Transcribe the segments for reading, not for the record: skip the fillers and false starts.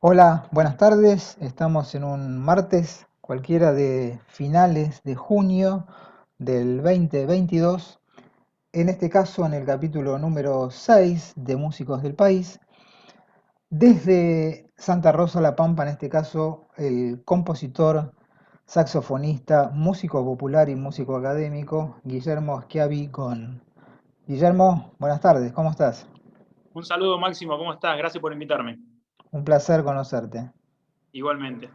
Hola, buenas tardes. Estamos en un martes cualquiera de finales de junio del 2022. En este caso, en el capítulo número 6 de Músicos del País. Desde Santa Rosa La Pampa, en este caso, el compositor, saxofonista, músico popular y músico académico, Guillermo Schiavi con... Guillermo, buenas tardes, ¿cómo estás? Un saludo, Máximo, ¿cómo estás? Gracias por invitarme. Un placer conocerte. Igualmente.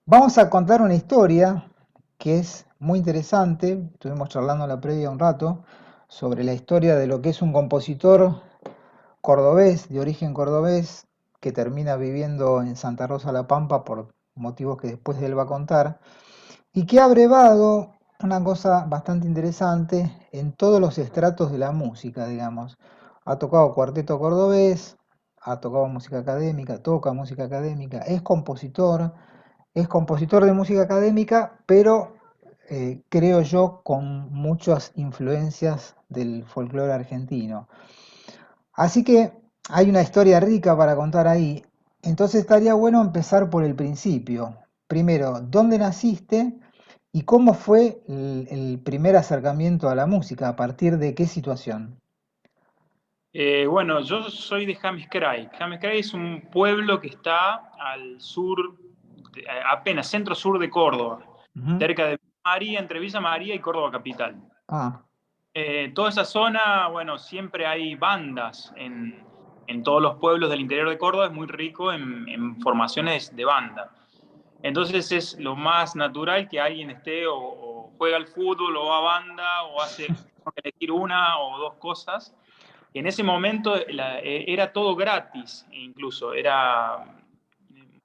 Vamos a contar una historia que es muy interesante. Estuvimos charlando en la previa un rato sobre la historia de lo que es un compositor cordobés, de origen cordobés, que termina viviendo en Santa Rosa La Pampa por motivos que después él va a contar, y que ha brevado una cosa bastante interesante en todos los estratos de la música, digamos. Ha tocado cuarteto cordobés, ha tocado música académica, toca música académica, es compositor de música académica, pero creo yo con muchas influencias del folclore argentino. Así que hay una historia rica para contar ahí. Entonces estaría bueno empezar por el principio. Primero, ¿dónde naciste y cómo fue el primer acercamiento a la música? ¿A partir de qué situación? Bueno, yo soy de Jamisqueray. Jamisqueray es un pueblo que está al sur, apenas centro sur de Córdoba, Ujú. cerca de María, entre Villa María y Córdoba capital. Ah, Toda esa zona, bueno, siempre hay bandas en todos los pueblos del interior de Córdoba, es muy rico en formaciones de banda. Entonces es lo más natural que alguien esté o juega al fútbol o va a banda o hace tengo que elegir una o dos cosas. En ese momento era todo gratis, incluso era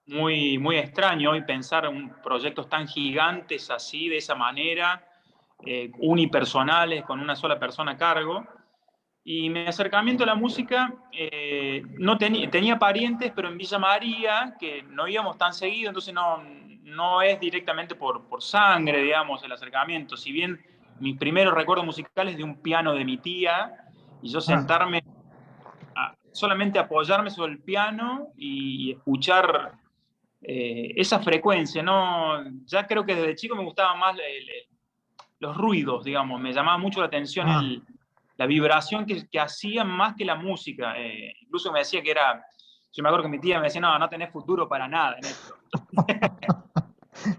muy extraño hoy pensar en proyectos tan gigantes así, de esa manera, unipersonales, con una sola persona a cargo. Y mi acercamiento a la música, no tenía parientes, pero en Villa María, que no íbamos tan seguido, entonces no es directamente por sangre, digamos, el acercamiento. Si bien mis primeros recuerdos musicales de un piano de mi tía, y yo ah, sentarme solamente apoyarme sobre el piano y escuchar esa frecuencia, ¿no? Ya creo que desde chico me gustaba más los ruidos, digamos, me llamaba mucho la atención ah. la vibración que hacían más que la música. Incluso me decía que era, yo me acuerdo que mi tía me decía, no, no tenés futuro para nada en esto.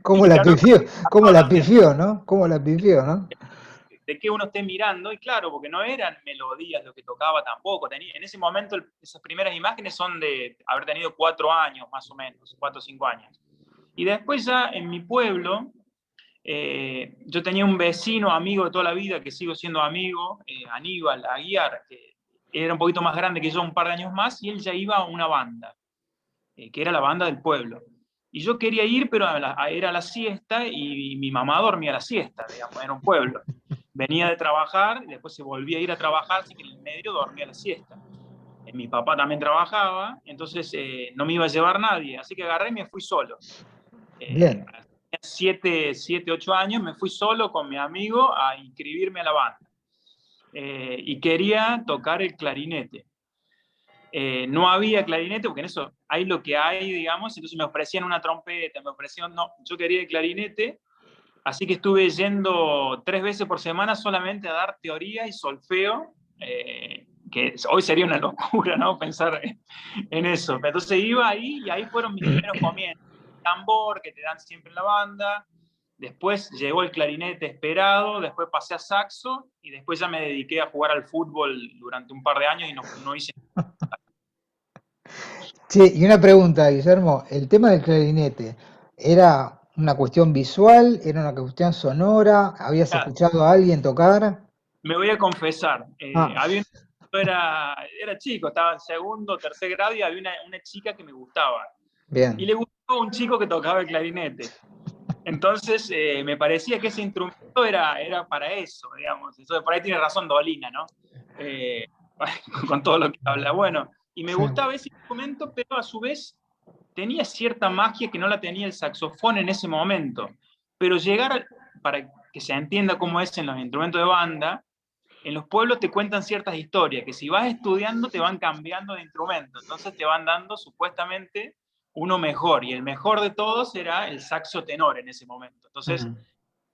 ¿Cómo Y la claro, pifió? ¿Cómo no, la también, pifió, no? ¿Cómo la pifió, no? de que uno esté mirando, y claro, porque no eran melodías lo que tocaba tampoco. En ese momento, esas primeras imágenes son de haber tenido 4 años, más o menos, 4 o 5 años. Y después ya en mi pueblo, yo tenía un vecino, amigo de toda la vida, que sigo siendo amigo, Aníbal Aguiar, que era un poquito más grande que yo, un par de años más, y él ya iba a una banda, que era la banda del pueblo. Y yo quería ir, pero era la siesta y mi mamá dormía la siesta, digamos, era un pueblo. Venía de trabajar, y después se volvía a ir a trabajar, así que en el medio dormía la siesta. Mi papá también trabajaba, entonces no me iba a llevar nadie, así que agarré y me fui solo. Bien, A 8 años me fui solo con mi amigo a inscribirme a la banda. Y quería tocar el clarinete. No había clarinete, porque en eso hay lo que hay, digamos, entonces me ofrecían una trompeta, me ofrecían, no, yo quería el clarinete, así que estuve yendo 3 veces por semana solamente a dar teoría y solfeo, que hoy sería una locura, ¿no? Pensar en eso. Entonces iba ahí y ahí fueron mis primeros comienzos. Tambor que te dan siempre en la banda, después llegó el clarinete esperado, después pasé a saxo y después ya me dediqué a jugar al fútbol durante un par de años y no hice. sí, y una pregunta, Guillermo, el tema del clarinete, ¿era una cuestión visual? ¿Era una cuestión sonora? ¿Habías Nada, escuchado a alguien tocar? me voy a confesar, Ah, era chico, estaba en segundo, tercer grado y había una chica que me gustaba. Y bien, le gustaba un chico que tocaba el clarinete. Entonces me parecía que ese instrumento era para eso, digamos. Eso, por ahí tiene razón Dolina, ¿no? Eh, con todo lo que habla. Bueno, y me sí, gustaba ese instrumento, pero a su vez tenía cierta magia que no la tenía el saxofón en ese momento. Pero para que se entienda cómo es en los instrumentos de banda, en los pueblos te cuentan ciertas historias, que si vas estudiando te van cambiando de instrumento, entonces te van dando supuestamente uno mejor, y el mejor de todos era el saxo tenor en ese momento. Entonces, Mm,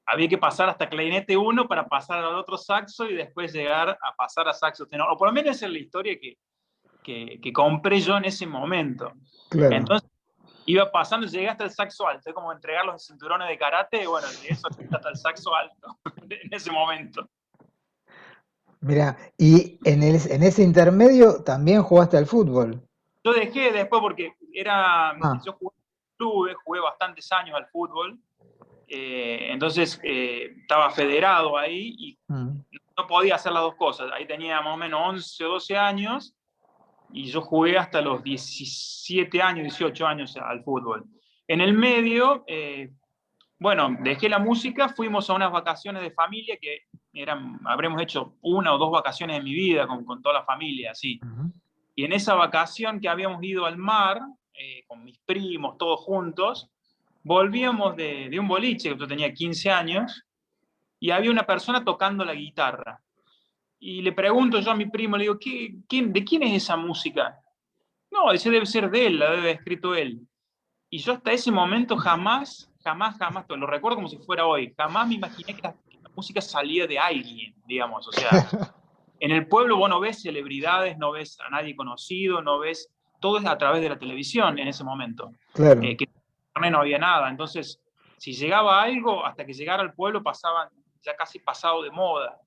había que pasar hasta clarinete 1 para pasar al otro saxo y después llegar a pasar a saxo tenor, o por lo menos esa es la historia que compré yo en ese momento. claro. Entonces, iba pasando, llegué hasta el saxo alto, es como entregar los cinturones de karate, bueno, de eso hasta el saxo alto, en ese momento. Mira, y en ese intermedio también jugaste al fútbol. Yo dejé después porque Ah, yo jugué en clubes, jugué bastantes años al fútbol, entonces estaba federado ahí y mm, no podía hacer las dos cosas. Ahí tenía más o menos 11 o 12 años y yo jugué hasta los 17 años, 18 años al fútbol. En el medio, bueno, dejé la música, fuimos a unas vacaciones de familia que habremos hecho 1 o 2 vacaciones en mi vida con toda la familia, así. ujú. Y en esa vacación que habíamos ido al mar, con mis primos, todos juntos, volvíamos de un boliche, yo tenía 15 años, y había una persona tocando la guitarra. Y le pregunto yo a mi primo, le digo, ¿de quién es esa música? No, ese debe ser de él, la debe haber escrito él. Y yo hasta ese momento jamás, lo recuerdo como si fuera hoy, jamás me imaginé que la música salía de alguien, digamos. O sea, en el pueblo vos no ves celebridades, no ves a nadie conocido, no ves, todo es a través de la televisión en ese momento. Claro, Que en internet no había nada. Entonces, si llegaba algo, hasta que llegara al pueblo pasaban ya casi pasado de moda.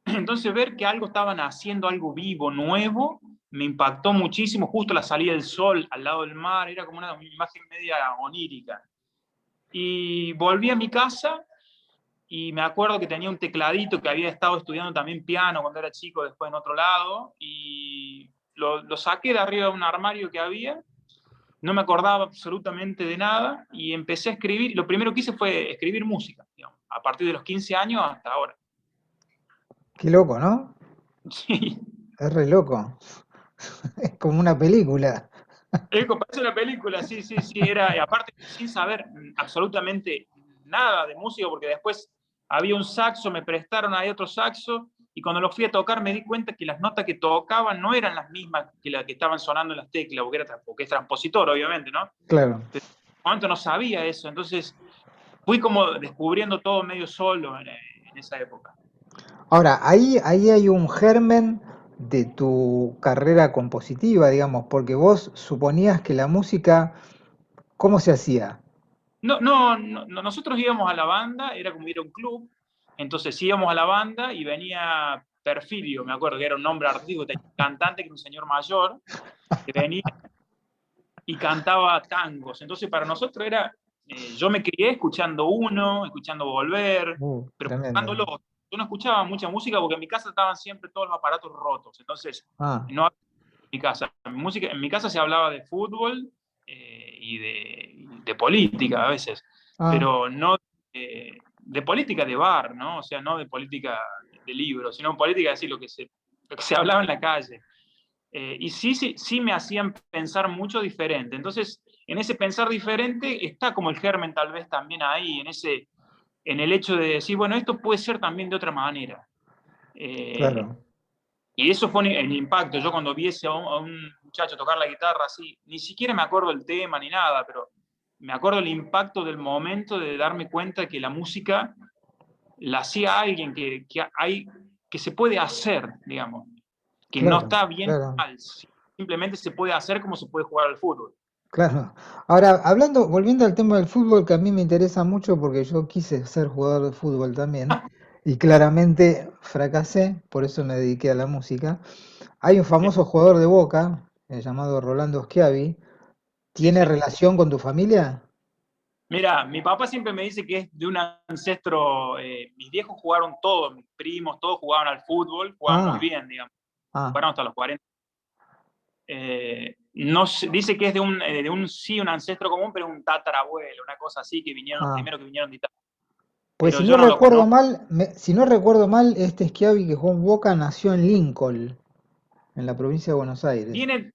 Entonces, ver que algo estaban haciendo, algo vivo, nuevo, me impactó muchísimo. Justo la salida del sol al lado del mar, era como una imagen media onírica. Y volví a mi casa y me acuerdo que tenía un tecladito que había estado estudiando también piano cuando era chico, después en otro lado, y lo saqué de arriba de un armario que había, no me acordaba absolutamente de nada, y empecé a escribir. Lo primero que hice fue escribir música, digamos, a partir de los 15 años hasta ahora. qué loco, ¿no? Sí. Es re loco. Es como una película. Parece una película, sí, sí, sí, era, y aparte sin saber absolutamente nada de música, porque después había un saxo, me prestaron ahí otro saxo, y cuando lo fui a tocar me di cuenta que las notas que tocaban no eran las mismas que las que estaban sonando en las teclas, porque es transpositor, obviamente, ¿no? Claro. Pero en ese momento no sabía eso, entonces fui como descubriendo todo medio solo en esa época. Ahora, ahí hay un germen de tu carrera compositiva, digamos, porque vos suponías que la música, ¿cómo se hacía? No, no, no, nosotros íbamos a la banda, era como ir a un club, entonces íbamos a la banda y venía Perfidio, me acuerdo que era un nombre artístico, tenía un cantante que era un señor mayor, que venía y cantaba tangos. Entonces para nosotros era, yo me crié escuchando Uno, escuchando Volver, pero Tremendo. buscándolo. Yo no escuchaba mucha música porque en mi casa estaban siempre todos los aparatos rotos, entonces Ah, no había en mi casa. En mi casa se hablaba de fútbol y de política a veces, ah, pero no de política de bar, ¿no? O sea, no de política de libros, sino política de decir lo que se hablaba en la calle. Y sí, sí, sí me hacían pensar mucho diferente. Entonces, en ese pensar diferente está como el germen tal vez también ahí, en el hecho de decir, bueno, esto puede ser también de otra manera. Eh, claro, y eso fue el impacto. Yo cuando vi a un muchacho tocar la guitarra así, ni siquiera me acuerdo del tema ni nada, pero me acuerdo el impacto del momento de darme cuenta que la música la hacía alguien que se puede hacer, digamos, que no claro, está bien claro, o mal, simplemente se puede hacer como se puede jugar al fútbol. claro. Ahora, volviendo al tema del fútbol, que a mí me interesa mucho porque yo quise ser jugador de fútbol también, y claramente fracasé, por eso me dediqué a la música. Hay un Sí, famoso jugador de Boca, llamado Rolando Schiavi. sí, ¿Tiene sí. relación con tu familia? Mira, mi papá siempre me dice que es de un ancestro, mis viejos jugaron todos, mis primos, todos jugaban al fútbol, jugaban muy Ah, bien, digamos, ah, jugaron hasta los 40. No dice que es sí, un ancestro común, pero un tatarabuelo, una cosa así, que vinieron los ah. primeros que vinieron de Italia. Pues Pero si yo no no lo recuerdo conozco. mal, si no recuerdo mal, este Schiavi que jugó en Boca nació en Lincoln, en la provincia de Buenos Aires. Viene,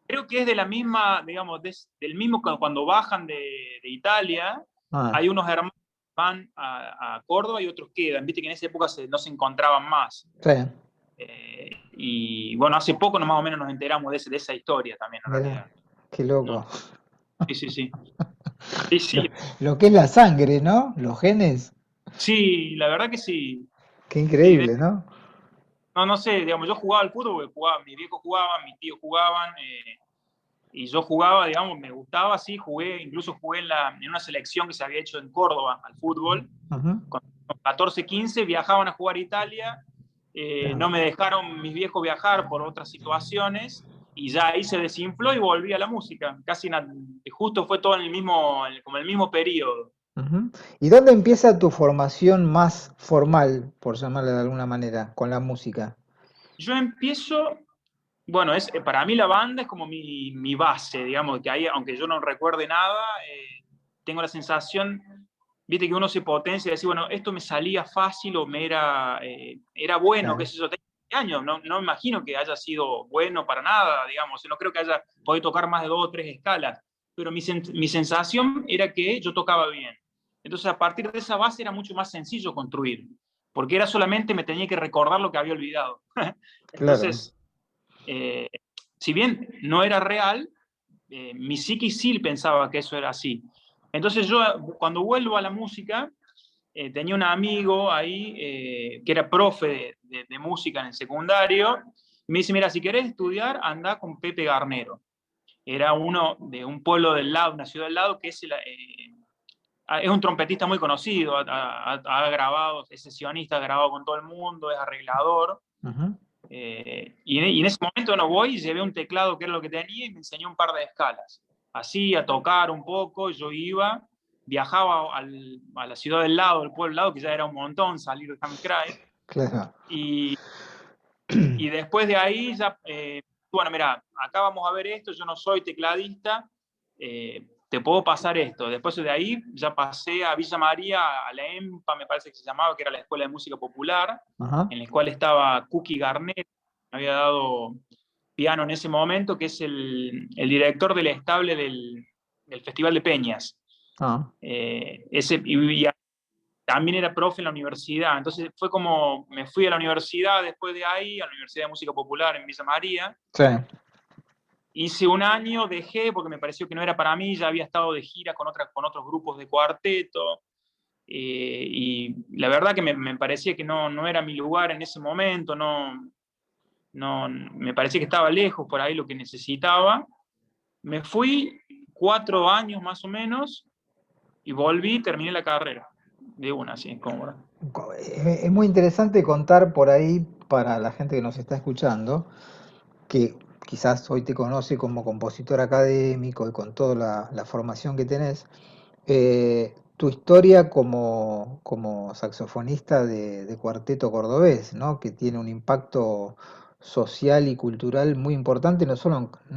creo que es de la misma, digamos, del mismo cuando bajan de Italia, Ah, hay unos hermanos que van a Córdoba y otros quedan. Viste que en esa época no se encontraban más. sí, Y bueno, hace poco más o menos nos enteramos de esa historia también, en mirá, realidad. qué No, loco. Sí, sí, sí. Sí, Lo, sí, lo que es la sangre, ¿no? Los genes. sí, la verdad que sí. Qué Sí, increíble, ¿no? no, no sé, digamos, yo jugaba al fútbol, porque jugaba, mis viejos jugaban, mis tíos jugaban, y yo jugaba, digamos, me gustaba, sí, jugué, incluso jugué en una selección que se había hecho en Córdoba al fútbol. Ujú. Con 14, 15 viajaban a jugar a Italia, Claro. no me dejaron mis viejos viajar por otras situaciones, y ya ahí se desinfló y volví a la música. Justo fue todo en como el mismo periodo. Ujú. ¿Y dónde empieza tu formación más formal, por llamarla de alguna manera, con la música? Yo empiezo, bueno, para mí la banda es como mi base, digamos, que ahí, aunque yo no recuerde nada, tengo la sensación, viste, que uno se potencia y decir, bueno, esto me salía fácil o era bueno, qué Claro. sé yo, tengo 20 años, no me imagino que haya sido bueno para nada, digamos, no creo que haya podido tocar más de 2 o 3 escalas, pero mi sensación era que yo tocaba bien. Entonces, a partir de esa base era mucho más sencillo construir, porque era solamente me tenía que recordar lo que había olvidado. Claro. Entonces, eh, si bien no era real, mi psiquis sí pensaba que eso era así. Entonces yo cuando vuelvo a la música, tenía un amigo ahí que era profe de música en el secundario, y me dice, mira, si querés estudiar, anda con Pepe Garnero. Era uno de un pueblo del lado, una ciudad del lado, que es un trompetista muy conocido, ha grabado, es sesionista, ha grabado con todo el mundo, es arreglador. Ujú. Y en ese momento no voy y llevé un teclado que era lo que tenía y me enseñó un par de escalas. Así, a tocar un poco, yo iba, viajaba a la ciudad del lado, del pueblo del lado, que ya era un montón salir de Hammerkrai, Claro. y, y después de ahí ya, bueno, mira, acá vamos a ver esto, yo no soy tecladista, te puedo pasar esto. Después de ahí ya pasé a Villa María, a la EMPA, me parece que se llamaba, que era la Escuela de Música Popular, Ajá. en la cual estaba Cookie Garnett, me había dado piano en ese momento, que es el director del estable del Festival de Peñas. Ah. Y también era profe en la universidad. Entonces fue como, me fui a la universidad después de ahí, a la Universidad de Música Popular en Villa María. Sí. Hice un año, dejé porque me pareció que no era para mí, ya había estado de gira con otros grupos de cuarteto, y la verdad que me parecía que no era mi lugar en ese momento, me parecía que estaba lejos por ahí lo que necesitaba. Me fui 4 años más o menos y volví, terminé la carrera de una, así, como. Es muy interesante contar por ahí para la gente que nos está escuchando, que quizás hoy te conoce como compositor académico y con toda la formación que tenés, tu historia como saxofonista de cuarteto cordobés, ¿no? Que tiene un impacto social y cultural muy importante, no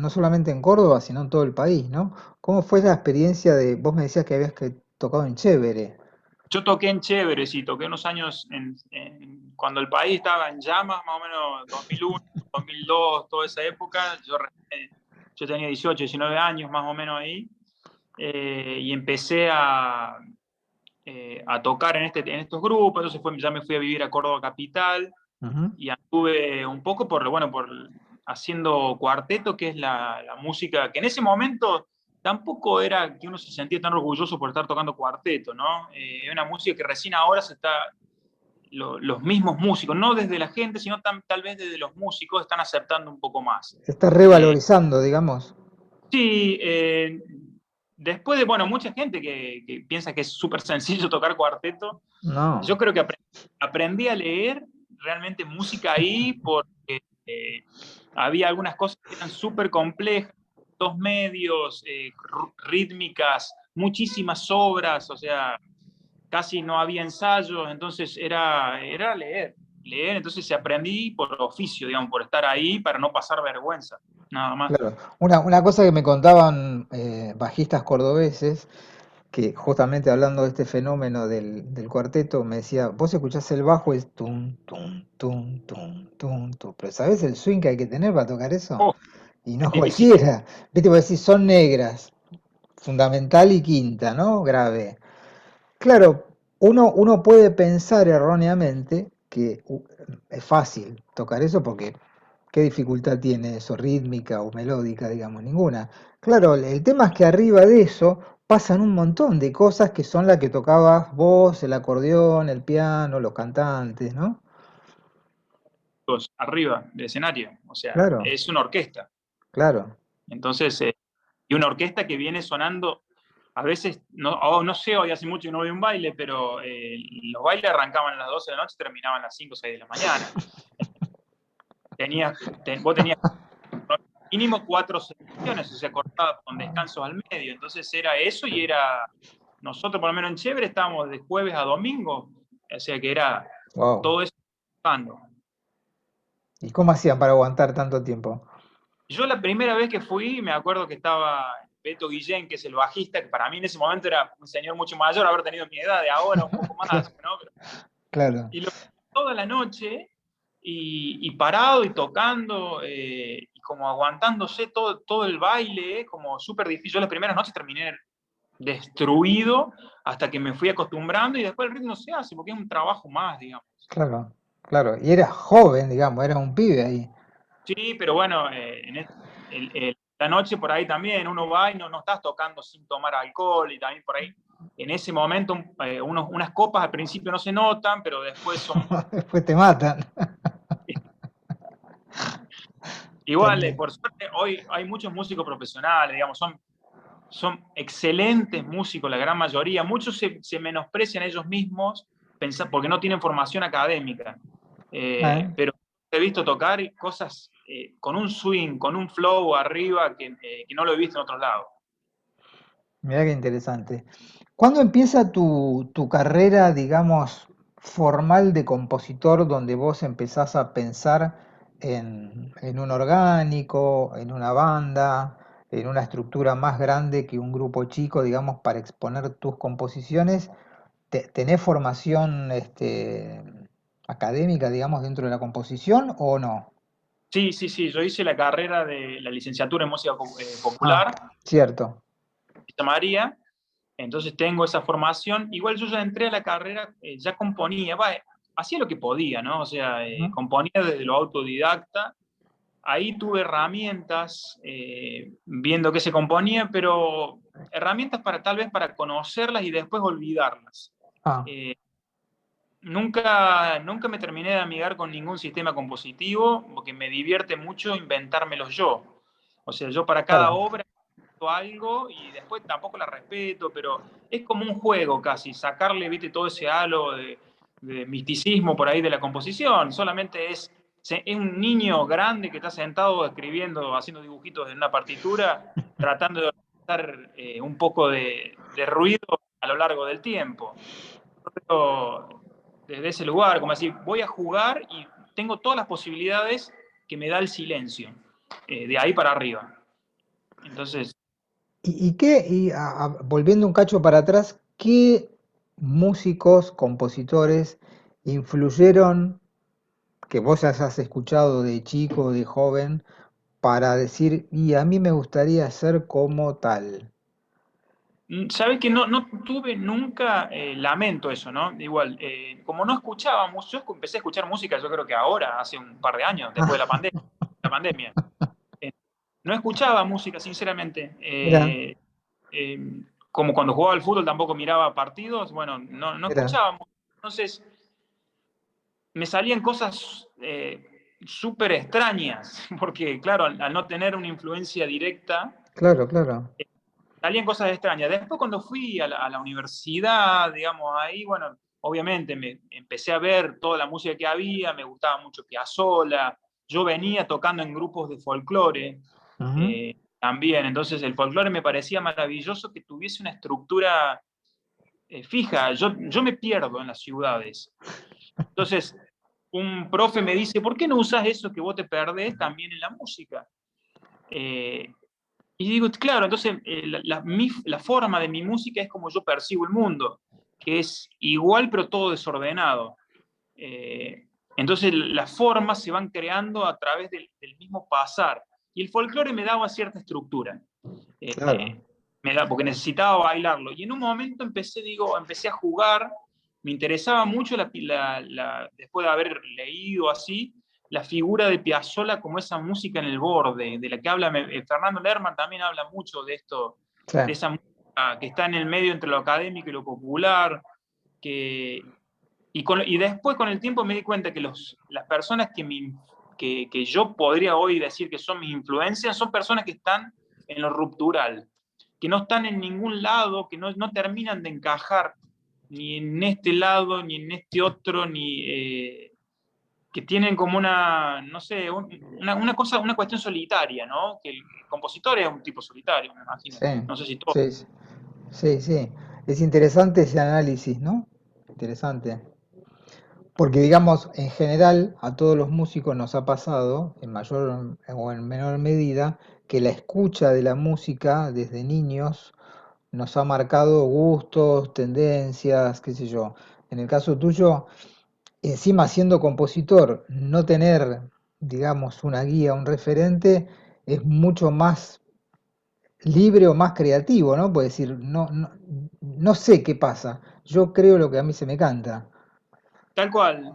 solamente en Córdoba, sino en todo el país, ¿no? ¿Cómo fue la experiencia vos me decías que habías tocado en Chévere? Yo toqué en Chévere, sí, toqué unos años cuando el país estaba en llamas, más o menos 2001, 2002, toda esa época. Yo tenía 18, 19 años más o menos ahí, y empecé a tocar en estos grupos. Entonces ya me fui a vivir a Córdoba Capital Ujú. y anduve un poco por haciendo cuarteto, que es la música que en ese momento tampoco era que uno se sentía tan orgulloso por estar tocando cuarteto, ¿no? Es una música que recién ahora los mismos músicos, no desde la gente, sino tal vez desde los músicos, están aceptando un poco más. Se está Eh, revalorizando, digamos. sí, después de, bueno, mucha gente que piensa que es súper sencillo tocar cuarteto. Yo No. creo que aprendí a leer realmente música ahí porque había algunas cosas que eran súper complejas, dos medios, rítmicas, muchísimas obras, o sea, casi no había ensayos, entonces era leer, entonces aprendí por oficio, digamos, por estar ahí para no pasar vergüenza, nada más. Claro. Una cosa que me contaban bajistas cordobeses, que justamente hablando de este fenómeno del cuarteto, me decía, vos escuchás el bajo, es tum, tum, tum, tum, tum, tum, pero ¿sabés el swing que hay que tener para tocar eso? Oh, Y no sí, sí, cualquiera. Viste, vos decís, son negras, fundamental y quinta, ¿no? Grave. Claro, uno puede pensar erróneamente que es fácil tocar eso porque, ¿Qué dificultad tiene eso, rítmica o melódica, digamos? Ninguna. Claro, el tema es que arriba de eso pasan un montón de cosas que son las que tocabas vos, el acordeón, el piano, los cantantes, ¿no? Arriba del escenario, o sea, Claro, es una orquesta. claro. Entonces, y una orquesta que viene sonando, a veces, no sé, hoy hace mucho que no voy a un baile, pero los bailes arrancaban a las 12 de la noche y terminaban a las 5 o 6 de la mañana. Vos tenías mínimo 4 secciones, o sea, cortadas con descansos al medio. Entonces era eso y era, nosotros por lo menos en Chévere estábamos de jueves a domingo, o sea que era Wow. todo eso. ¿Y cómo hacían para aguantar tanto tiempo? Yo la primera vez que fui, me acuerdo que estaba Beto Guillén, que es el bajista, que para mí en ese momento era un señor mucho mayor, haber tenido mi edad de ahora, un poco más, ¿no? Claro, Y lo toda la noche y parado y tocando y como aguantándose todo el baile, como súper difícil. Yo las primeras noches terminé destruido hasta que me fui acostumbrando y después el ritmo se hace porque es un trabajo más, digamos. claro, claro. Y eras joven, digamos, eras un pibe ahí. Sí, pero bueno, la noche por ahí también uno va y no estás tocando sin tomar alcohol y también por ahí en ese momento unas copas al principio no se notan, pero después son Después te matan. igual, También. por suerte hoy hay muchos músicos profesionales, digamos, son excelentes músicos la gran mayoría, muchos se menosprecian ellos mismos porque no tienen formación académica, Ah, pero he visto tocar cosas con un swing, con un flow arriba que no lo he visto en otros lados. mirá qué interesante. ¿Cuándo empieza tu carrera, digamos, formal de compositor, donde vos empezás a pensar en un orgánico, en una banda, en una estructura más grande que un grupo chico, digamos, para exponer tus composiciones? ¿Tenés formación académica, digamos, dentro de la composición o no? Sí, sí, sí, yo hice la carrera de la licenciatura en música Ah, popular, cierto. Santa María, entonces tengo esa formación. Igual yo ya entré a la carrera, ya componía, hacía lo que podía, ¿no? O sea, Ujú. componía desde lo autodidacta. Ahí tuve herramientas, viendo qué se componía, pero herramientas para tal vez para conocerlas y después olvidarlas. Ah, Eh, nunca me terminé de amigar con ningún sistema compositivo, porque me divierte mucho inventármelos yo. O sea, yo para cada claro. obra algo y después tampoco la respeto, pero es como un juego casi, sacarle, viste, todo ese halo de misticismo por ahí de la composición, solamente es un niño grande que está sentado escribiendo, haciendo dibujitos en una partitura, tratando de dar un poco de ruido a lo largo del tiempo. Pero desde ese lugar, como decir, voy a jugar y tengo todas las posibilidades que me da el silencio, de ahí para arriba. Entonces, ¿Y qué, volviendo un cacho para atrás, qué músicos, compositores influyeron, que vos hayas escuchado de chico, de joven, para decir, y a mí me gustaría ser como tal? sabes que no tuve nunca, lamento eso, ¿no? Igual, como no escuchaba yo empecé a escuchar música, yo creo que ahora, hace un par de años, después de la pandemia. Eh, no escuchaba música, sinceramente. Mira, Eh, como cuando jugaba al fútbol tampoco miraba partidos, bueno, no mira, escuchaba música. Entonces, me salían cosas súper extrañas, porque claro, al no tener una influencia directa, claro, claro. salían cosas extrañas. Después cuando fui a la universidad, digamos, ahí, bueno, obviamente me empecé a ver toda la música que había, me gustaba mucho Piazzolla, yo venía tocando en grupos de folclore Ujú. también, entonces el folclore me parecía maravilloso que tuviese una estructura fija, yo me pierdo en las ciudades. Entonces, un profe me dice, ¿por qué no usas eso que vos te perdés también en la música? Eh, y digo, claro, entonces la forma de mi música es como yo percibo el mundo, que es igual pero todo desordenado. Eh, entonces las formas se van creando a través del mismo pasar. Y el folclore me daba cierta estructura, Claro. porque necesitaba bailarlo. Y en un momento empecé a jugar, me interesaba mucho después de haber leído así, la figura de Piazzolla como esa música en el borde, de la que habla Fernando Lerman también habla mucho de esto, Sí, de esa música que está en el medio entre lo académico y lo popular, y después con el tiempo me di cuenta que las personas que yo podría hoy decir que son mis influencias son personas que están en lo ruptural, que no están en ningún lado, que no terminan de encajar ni en este lado, ni en este otro, que tienen como una, no sé, una cosa, una cuestión solitaria, ¿no? Que el compositor es un tipo solitario, me imagino. sí, No sé si todo. sí, sí, sí, sí. Es interesante ese análisis, ¿no? Interesante. Porque, digamos, en general a todos los músicos nos ha pasado, en mayor o en menor medida, que la escucha de la música desde niños nos ha marcado gustos, tendencias, qué sé yo. En el caso tuyo, encima siendo compositor, no tener, digamos, una guía, un referente, es mucho más libre o más creativo, ¿no? Puedes decir, no sé qué pasa, yo creo lo que a mí se me canta. Tal cual,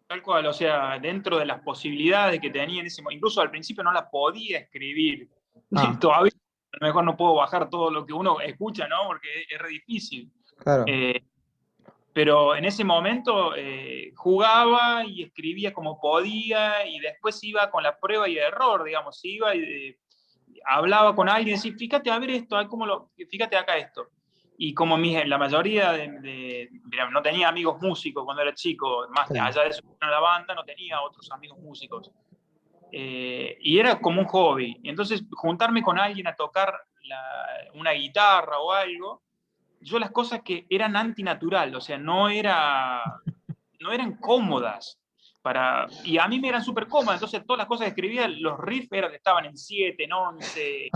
tal cual, o sea, dentro de las posibilidades que tenía en ese momento, incluso al principio no la podía escribir, Ah, todavía a lo mejor no puedo bajar todo lo que uno escucha, ¿no? Porque es re difícil. claro. Eh, pero en ese momento jugaba y escribía como podía y después iba con la prueba y error, digamos, iba y hablaba con alguien y decía, fíjate a ver esto, fíjate acá esto. Y como la mayoría mira, no tenía amigos músicos cuando era chico, más Sí. allá de eso, en la banda no tenía otros amigos músicos. Y era como un hobby. Y entonces juntarme con alguien a tocar una guitarra o algo, yo las cosas que eran antinatural, o sea, no eran cómodas. Y a mí me eran súper cómodas, entonces todas las cosas que escribía, los riffs estaban en 7, en 11,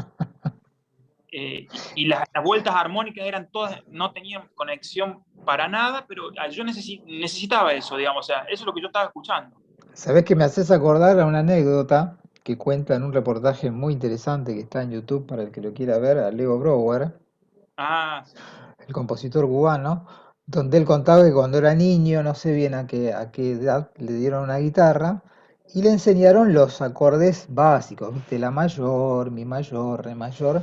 y las vueltas armónicas eran todas, no tenían conexión para nada, pero yo necesitaba eso, digamos, o sea, eso es lo que yo estaba escuchando. ¿Sabés que me haces acordar a una anécdota que cuenta en un reportaje muy interesante que está en YouTube para el que lo quiera ver, a Leo Brouwer, Ah, sí, el compositor cubano, donde él contaba que cuando era niño, no sé bien a qué edad, le dieron una guitarra y le enseñaron los acordes básicos, ¿viste? La mayor, mi mayor, re mayor.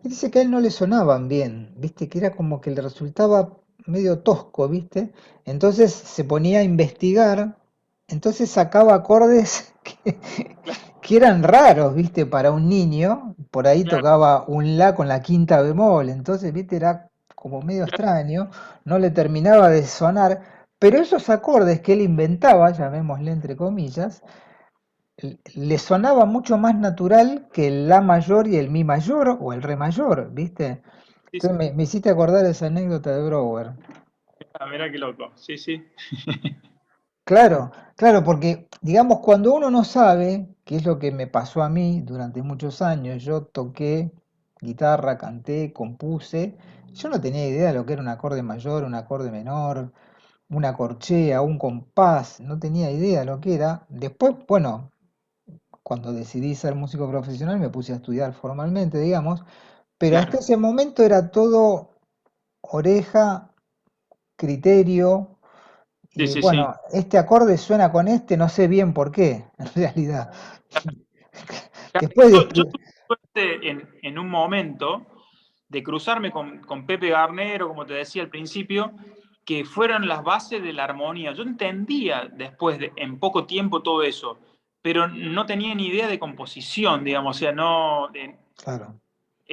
Y dice que a él no le sonaban bien, ¿viste? Que era como que le resultaba medio tosco, ¿viste? Entonces se ponía a investigar, entonces sacaba acordes claro, que eran raros, ¿viste? Para un niño, por ahí claro, tocaba un la con la quinta bemol, entonces, ¿viste? Era como medio claro, extraño, no le terminaba de sonar, pero esos acordes que él inventaba, llamémosle entre comillas, le sonaba mucho más natural que el la mayor y el mi mayor o el re mayor, ¿viste? sí, Entonces sí. me hiciste acordar esa anécdota de Brouwer. Ah, mirá qué loco, sí, sí. Claro, claro, porque digamos cuando uno no sabe, qué es lo que me pasó a mí durante muchos años, yo toqué guitarra, canté, compuse, yo no tenía idea de lo que era un acorde mayor, un acorde menor, una corchea, un compás, no tenía idea de lo que era. Después, bueno, cuando decidí ser músico profesional me puse a estudiar formalmente, digamos, pero hasta Claro, ese momento era todo oreja, criterio, sí, y sí, sí. bueno, este acorde suena con este, no sé bien por qué, en realidad. Después Yo de... tuve suerte en un momento de cruzarme con Pepe Garnero, como te decía al principio, que fueron las bases de la armonía. Yo entendía después, en poco tiempo, todo eso, pero no tenía ni idea de composición, digamos, o sea, no... Claro,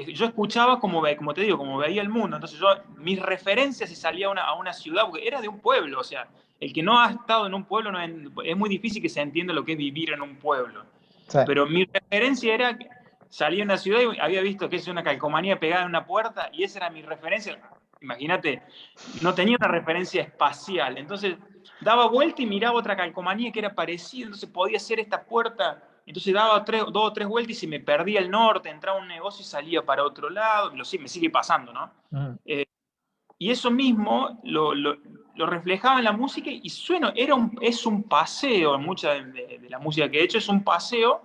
yo escuchaba como te digo, como veía el mundo. Entonces mis referencias si salía a una ciudad, porque era de un pueblo, o sea, el que no ha estado en un pueblo, es muy difícil que se entienda lo que es vivir en un pueblo. sí, Pero mi referencia era que salía en una ciudad y había visto que es una calcomanía pegada en una puerta y esa era mi referencia. Imagínate, no tenía una referencia espacial. Entonces daba vuelta y miraba otra calcomanía que era parecida, entonces podía ser esta puerta. Entonces daba dos o tres vueltas y se me perdía el norte, entraba a un negocio y salía para otro lado. Me sigue pasando, ¿no? mm, Eh, y eso mismo lo reflejaba en la música y es un paseo, mucha de la música que he hecho es un paseo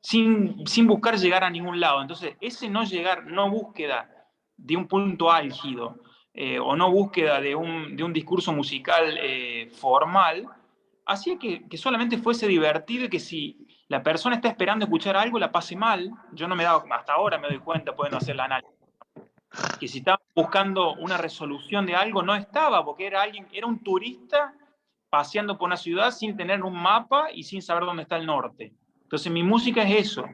sin buscar llegar a ningún lado. Entonces, ese no llegar, no búsqueda de un punto álgido o no búsqueda de un discurso musical formal, hacía que solamente fuese divertido y que si la persona está esperando escuchar algo, la pase mal. Yo no me he dado, hasta ahora me doy cuenta, pueden hacer la análisis, que si estaba buscando una resolución de algo, no estaba, porque era un turista paseando por una ciudad sin tener un mapa y sin saber dónde está el norte. Entonces mi música es eso.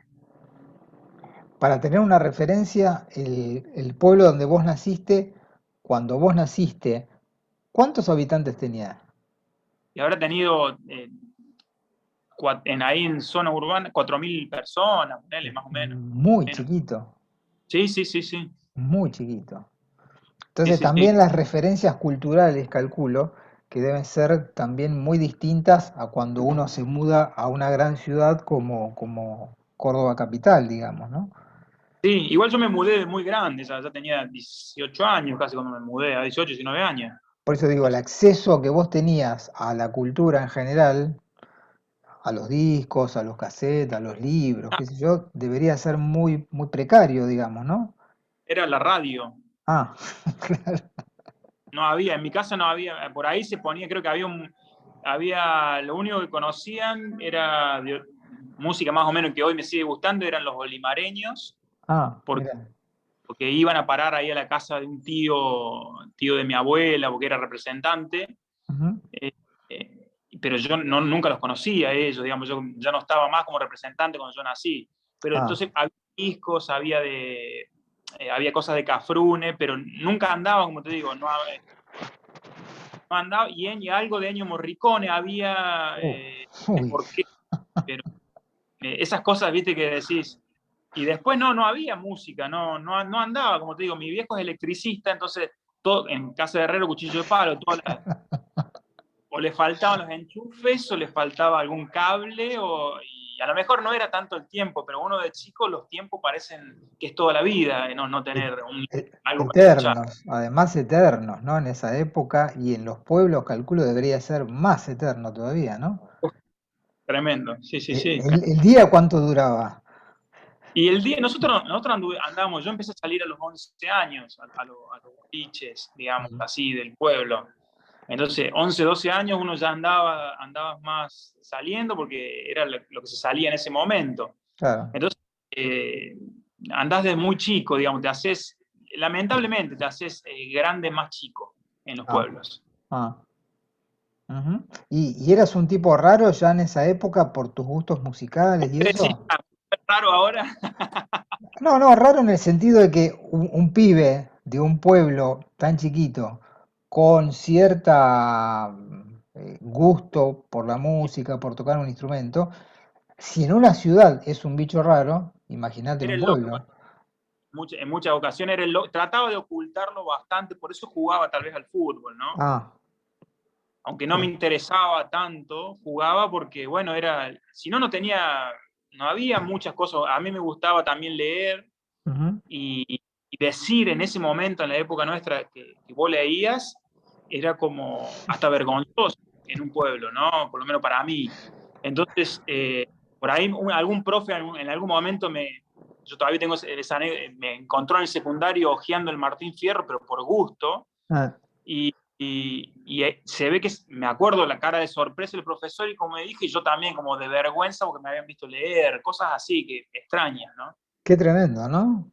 Para tener una referencia, el pueblo donde vos naciste, cuando vos naciste, ¿cuántos habitantes tenía? Y habrá tenido ahí en zona urbana 4.000 personas, ponele, más o menos. Muy chiquito, Sí, sí, sí, sí. muy chiquito. Sí, Entonces sí, sí. también las referencias culturales, calculo, que deben ser también muy distintas a cuando uno se muda a una gran ciudad como Córdoba capital, digamos, ¿no? Sí, igual yo me mudé de muy grande, ya tenía 18 años casi cuando me mudé, a 18, 19 años. Por eso digo, el acceso que vos tenías a la cultura en general, a los discos, a los cassettes, a los libros, Ah, qué sé yo, debería ser muy, muy precario, digamos, ¿no? era la radio. Ah, claro. No había, en mi casa no había, por ahí se ponía, creo que lo único que conocían era música más o menos que hoy me sigue gustando, eran los olimareños, Ah, porque, mira. porque iban a parar ahí a la casa de un tío de mi abuela, porque era representante, Ujú. eh, pero yo nunca los conocía a ellos, digamos, yo ya no estaba más como representante cuando yo nací, pero Ah, entonces había discos, había cosas de Cafrune, pero nunca andaba, como te digo, no andaba, y algo de Ennio Morricone había, uh, no sé uy. por qué, pero esas cosas, viste, que decís. Y después no había música, no andaba, como te digo, mi viejo es electricista, entonces todo, en casa de herrero, cuchillo de palo, o le faltaban los enchufes, o le faltaba algún cable, y a lo mejor no era tanto el tiempo, pero uno de chico los tiempos parecen que es toda la vida, no tener algo para escuchar. Eternos, además eternos, ¿no? En esa época y en los pueblos, calculo, debería ser más eterno todavía, ¿no? Tremendo, sí, sí, sí. El día cuánto duraba? Y el día, nosotros andábamos, yo empecé a salir a los 11 años, a los boliches, digamos, Mm, así, del pueblo. Entonces, 11 12 años uno ya andaba más saliendo porque era lo que se salía en ese momento. claro. Entonces, eh, andás desde muy chico, digamos, lamentablemente, te haces grande más chico en los Ah, pueblos. ah, ujú. Y eras un tipo raro ya en esa época por tus gustos musicales y ¿Qué decís? eso? ¿Es raro ahora? No, no, raro en el sentido de que un pibe de un pueblo tan chiquito con cierta gusto por la música, por tocar un instrumento, si en una ciudad es un bicho raro, imagínate en Era un el loco. pueblo. En muchas ocasiones trataba de ocultarlo bastante, por eso jugaba tal vez al fútbol, ¿no? Ah, Aunque no me claro. interesaba tanto, jugaba porque, bueno, si no no había muchas cosas. A mí me gustaba también leer Ujú. y decir en ese momento, en la época nuestra, que vos leías, era como hasta vergonzoso en un pueblo, ¿no? Por lo menos para mí. Entonces, por ahí algún profe en algún momento yo todavía tengo me encontró en el secundario hojeando el Martín Fierro, pero por gusto, Ah, y se ve que me acuerdo la cara de sorpresa del profesor y como me dije, yo también como de vergüenza porque me habían visto leer, cosas así que extrañas, ¿no? qué tremendo, ¿no?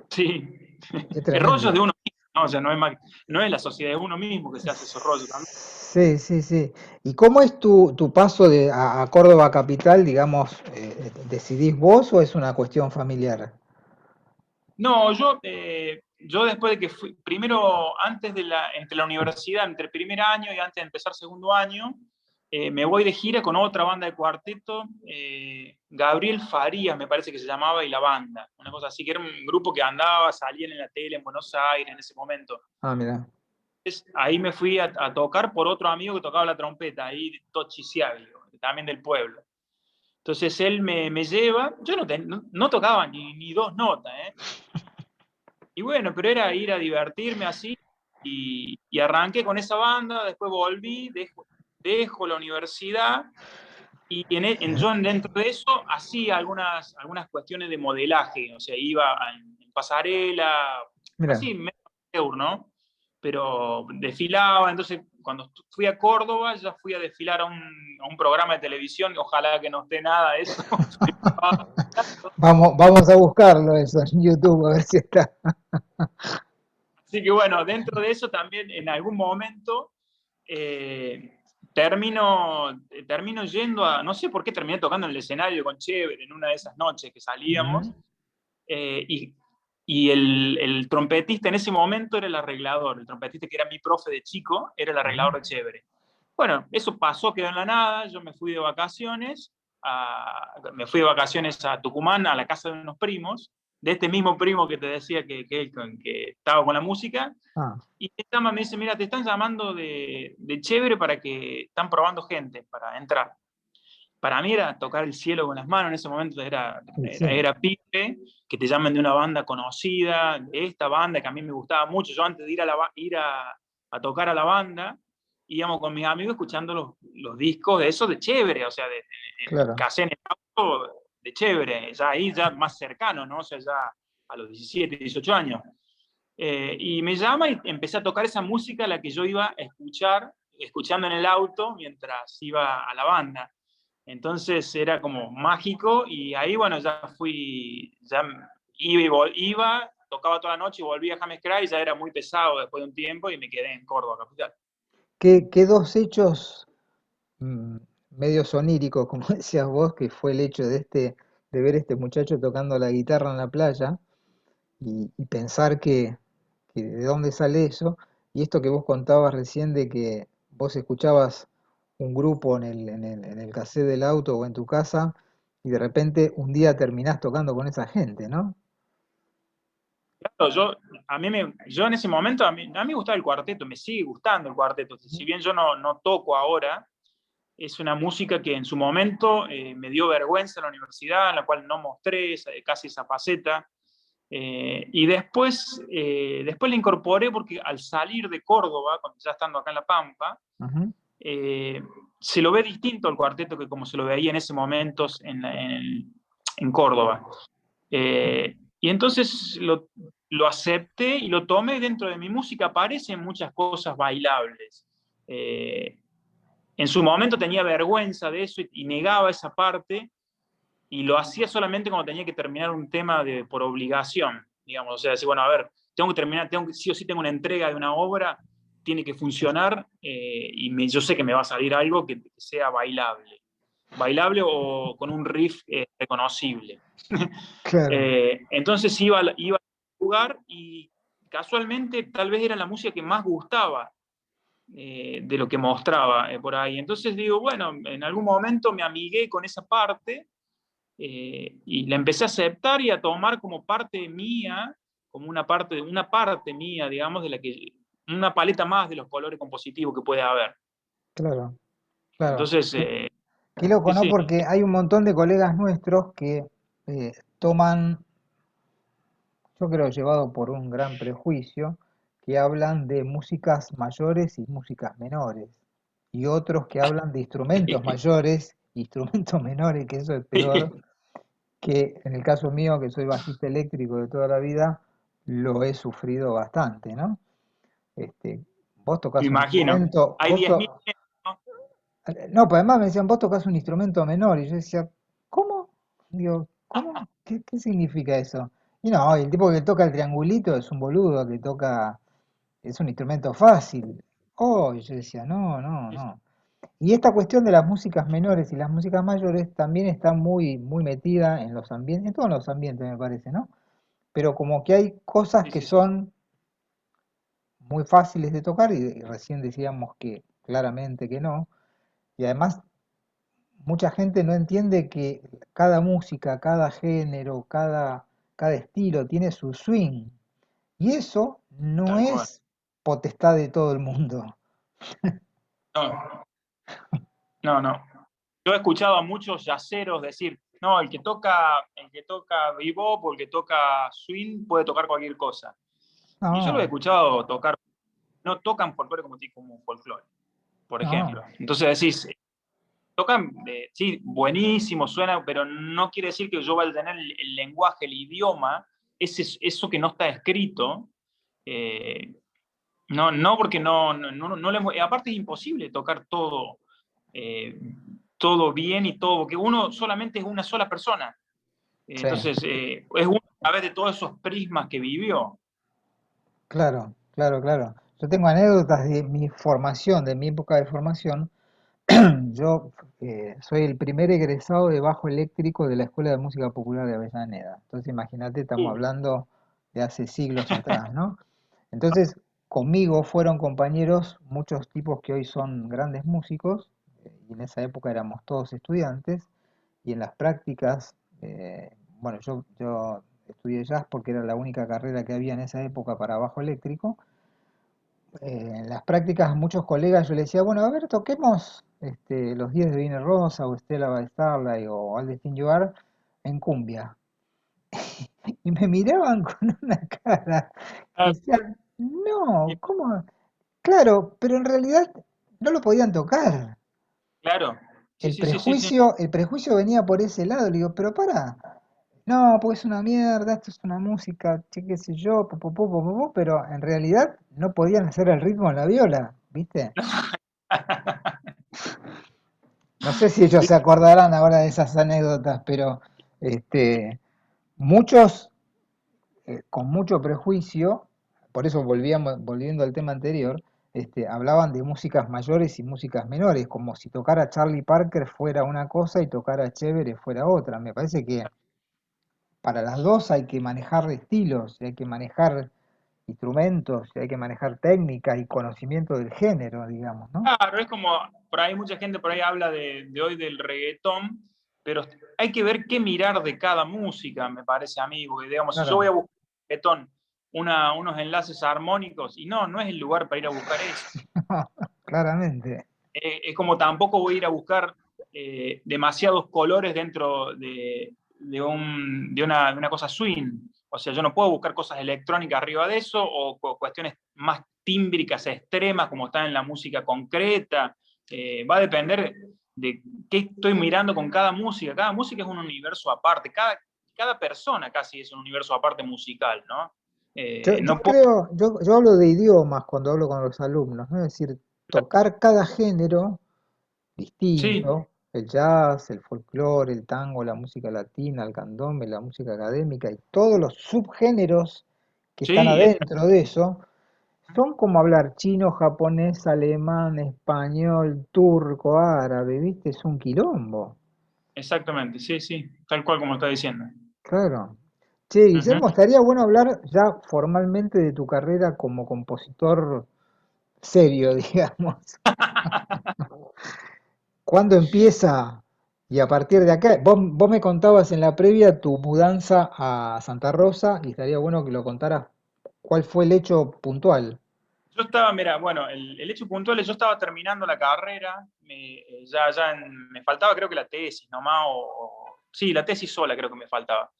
Sí, Qué el rollo es de tremendo. uno mismo, ¿no? O sea, no es la sociedad, es uno mismo que se hace esos rollos también. Sí, sí, sí. ¿Y cómo es tu paso a Córdoba capital, digamos, decidís vos o es una cuestión familiar? No, yo después de que primero, entre la universidad, entre el primer año y antes de empezar segundo año, me voy de gira con otra banda de cuarteto, Gabriel Farías me parece que se llamaba, y la banda, una cosa así, que era un grupo que andaba, salían en la tele en Buenos Aires en ese momento. Ah, mira. Entonces, ahí me fui a tocar por otro amigo que tocaba la trompeta, ahí Tochi Siabio, también del pueblo. Entonces él me lleva, yo no tocaba ni dos notas, ¿eh? Y bueno, pero era ir a divertirme así y arranqué con esa banda, después volví, dejo la universidad y yo dentro de eso hacía algunas cuestiones de modelaje, o sea, iba en pasarela, Mira, así, medio amateur, ¿no? pero desfilaba. Entonces cuando fui a Córdoba ya fui a desfilar a un programa de televisión, ojalá que no esté nada de eso. Vamos a buscarlo eso en YouTube, a ver si está. Así que bueno, dentro de eso también en algún momento termino yendo a, no sé por qué terminé tocando en el escenario con Chévere en una de esas noches que salíamos, Ujú. y el trompetista en ese momento era el arreglador, el trompetista que era mi profe de chico, era el Ajá. arreglador de Chévere. Bueno, eso pasó, quedó en la nada, yo me fui de vacaciones, a Tucumán, a la casa de unos primos, de este mismo primo que te decía que estaba con la música, Ah, y me dice, mira, te están llamando de Chévere para que están probando gente para entrar. Para mí era tocar el cielo con las manos, en ese momento y sí, era pibe, que te llamen de una banda conocida, de esta banda que a mí me gustaba mucho. Yo antes de ir a tocar a la banda, íbamos con mis amigos escuchando los discos de esos de Chévere, o sea, en claro. cassette, en el auto de Chévere, ya ahí ya más cercano, ¿no? O sea, ya a los 17, 18 años. Y me llama y empecé a tocar esa música, la que yo iba a escuchar, escuchando en el auto mientras iba a la banda. Entonces era como mágico y ahí, bueno, ya iba, tocaba toda la noche y volvía a James Cry y ya era muy pesado después de un tiempo y me quedé en Córdoba, capital. ¿Qué dos hechos mm, medio soníricos, como decías vos, que fue el hecho de ver este muchacho tocando la guitarra en la playa y pensar que de dónde sale eso, y esto que vos contabas recién de que vos escuchabas un grupo en el cassette del auto o en tu casa, y de repente un día terminás tocando con esa gente, ¿no? Claro, yo en ese momento, a mí me gustaba el cuarteto, me sigue gustando el cuarteto. Si bien yo no toco ahora, es una música que en su momento me dio vergüenza en la universidad, en la cual no mostré casi esa faceta. Y después la incorporé porque al salir de Córdoba, ya estando acá en La Pampa, Ujú. eh, se lo ve distinto al cuarteto que como se lo veía en ese momento en Córdoba. Y entonces lo acepté y lo tomé dentro de mi música. Aparecen muchas cosas bailables. Eh, en su momento tenía vergüenza de eso y negaba esa parte, y lo hacía solamente cuando tenía que terminar un tema por obligación, digamos. O sea, decir, bueno, a ver, tengo que terminar, sí o sí tengo una entrega de una obra, tiene que funcionar, y yo sé que me va a salir algo que sea bailable o con un riff reconocible. Claro, Entonces iba al lugar y casualmente tal vez era la música que más gustaba de lo que mostraba por ahí. Entonces digo, bueno, en algún momento me amigué con esa parte, y la empecé a aceptar y a tomar como parte mía, como una parte mía, digamos, una paleta más de los colores compositivos que puede haber. claro, claro. Entonces, Qué loco, sí, ¿no? sí, Porque hay un montón de colegas nuestros que toman, yo creo llevado por un gran prejuicio, que hablan de músicas mayores y músicas menores. Y otros que hablan de instrumentos mayores, instrumentos menores, que eso es peor, que en el caso mío, que soy bajista eléctrico de toda la vida, lo he sufrido bastante, ¿no? Este, vos me tocas un imagino. instrumento, Hay 10.000, ¿no? no, pues además me decían, vos tocas un instrumento menor, y yo decía, ¿cómo? Digo, ¿cómo? ¿Qué significa eso? Y no, el tipo que toca el triangulito es un boludo que toca, es un instrumento fácil. Oh, y yo decía, no, no, no. Y esta cuestión de las músicas menores y las músicas mayores también está muy metida en los ambientes, en todos los ambientes me parece, ¿no? Pero como que hay cosas Sí, que sí, sí. son muy fáciles de tocar y recién decíamos que claramente que no. Y además mucha gente no entiende que cada música, cada género, cada estilo tiene su swing. Y eso no Tal cual. es potestad de todo el mundo. No, no, no. Yo he escuchado a muchos yaceros decir, no, el que toca bebop o el que toca swing puede tocar cualquier cosa. Y yo lo he No, escuchado tocar, no tocan folclore como folclore, por no, ejemplo. Entonces decís, tocan, sí, buenísimo, suena, pero no quiere decir que yo vaya a tener el lenguaje, el idioma, eso que no está escrito, eh, No, no, porque no aparte es imposible tocar todo, eh, todo bien y todo, porque uno solamente es una sola persona. Sí, Entonces, es uno a través de todos esos prismas que vivió. claro, claro, claro. Yo tengo anécdotas de mi formación, de mi época de formación. Yo soy el primer egresado de bajo eléctrico de la Escuela de Música Popular de Avellaneda. Entonces, imagínate, estamos Uh, hablando de hace siglos atrás, ¿no? Entonces, conmigo fueron compañeros muchos tipos que hoy son grandes músicos, y en esa época éramos todos estudiantes, y en las prácticas, bueno, yo estudié jazz porque era la única carrera que había en esa época para bajo eléctrico. En las prácticas a muchos colegas yo les decía, bueno, a ver, toquemos los 10 de Vine Rosa o Stella by Starlight o All the Things You Are en cumbia. Y me miraban con una cara que ah, decían, no, ¿cómo? Claro, pero en realidad no lo podían tocar. claro, sí, El sí, sí, sí, sí. prejuicio, el prejuicio venía por ese lado. Le digo, pero para, no, pues es una mierda, esto es una música, che, qué sé yo, pero en realidad no podían hacer el ritmo en la viola, ¿viste? No sé si ellos Sí, se acordarán ahora de esas anécdotas, pero este, muchos con mucho prejuicio, por eso volviendo al tema anterior, hablaban de músicas mayores y músicas menores, como si tocar a Charlie Parker fuera una cosa y tocar a Chévere fuera otra. Me parece que para las dos hay que manejar estilos, y hay que manejar instrumentos, y hay que manejar técnicas y conocimiento del género, digamos, ¿no? claro, es como, por ahí mucha gente por ahí habla de hoy del reggaetón, pero hay que ver qué mirar de cada música, me parece a mí, porque digamos, si yo voy Claro, a buscar reggaetón, unos enlaces armónicos, y no es el lugar para ir a buscar eso. claramente, Es como tampoco voy a ir a buscar demasiados colores dentro de una cosa swing. O sea, yo no puedo buscar cosas electrónicas arriba de eso o cuestiones más tímbricas extremas como están en la música concreta. Va a depender de qué estoy mirando con cada música. Cada música es un universo aparte. Cada persona casi es un universo aparte musical, ¿no? Yo No puedo, creo, yo hablo de idiomas cuando hablo con los alumnos, ¿no? Es decir, tocar cada género sí, distinto, el jazz, el folclore, el tango, la música latina, el candombe, la música académica y todos los subgéneros que están sí, adentro de eso, son como hablar chino, japonés, alemán, español, turco, árabe, ¿viste? Es un quilombo. exactamente, sí, sí, tal cual como está diciendo. Claro. Che, Ujú. Guillermo, estaría bueno hablar ya formalmente de tu carrera como compositor serio, digamos. ¿Cuándo empieza? Y a partir de acá, vos me contabas en la previa tu mudanza a Santa Rosa y estaría bueno que lo contaras cuál fue el hecho puntual. Yo estaba, mira, bueno, el hecho puntual es yo estaba terminando la carrera, me faltaba creo que la tesis nomás, sí, la tesis sola creo que me faltaba.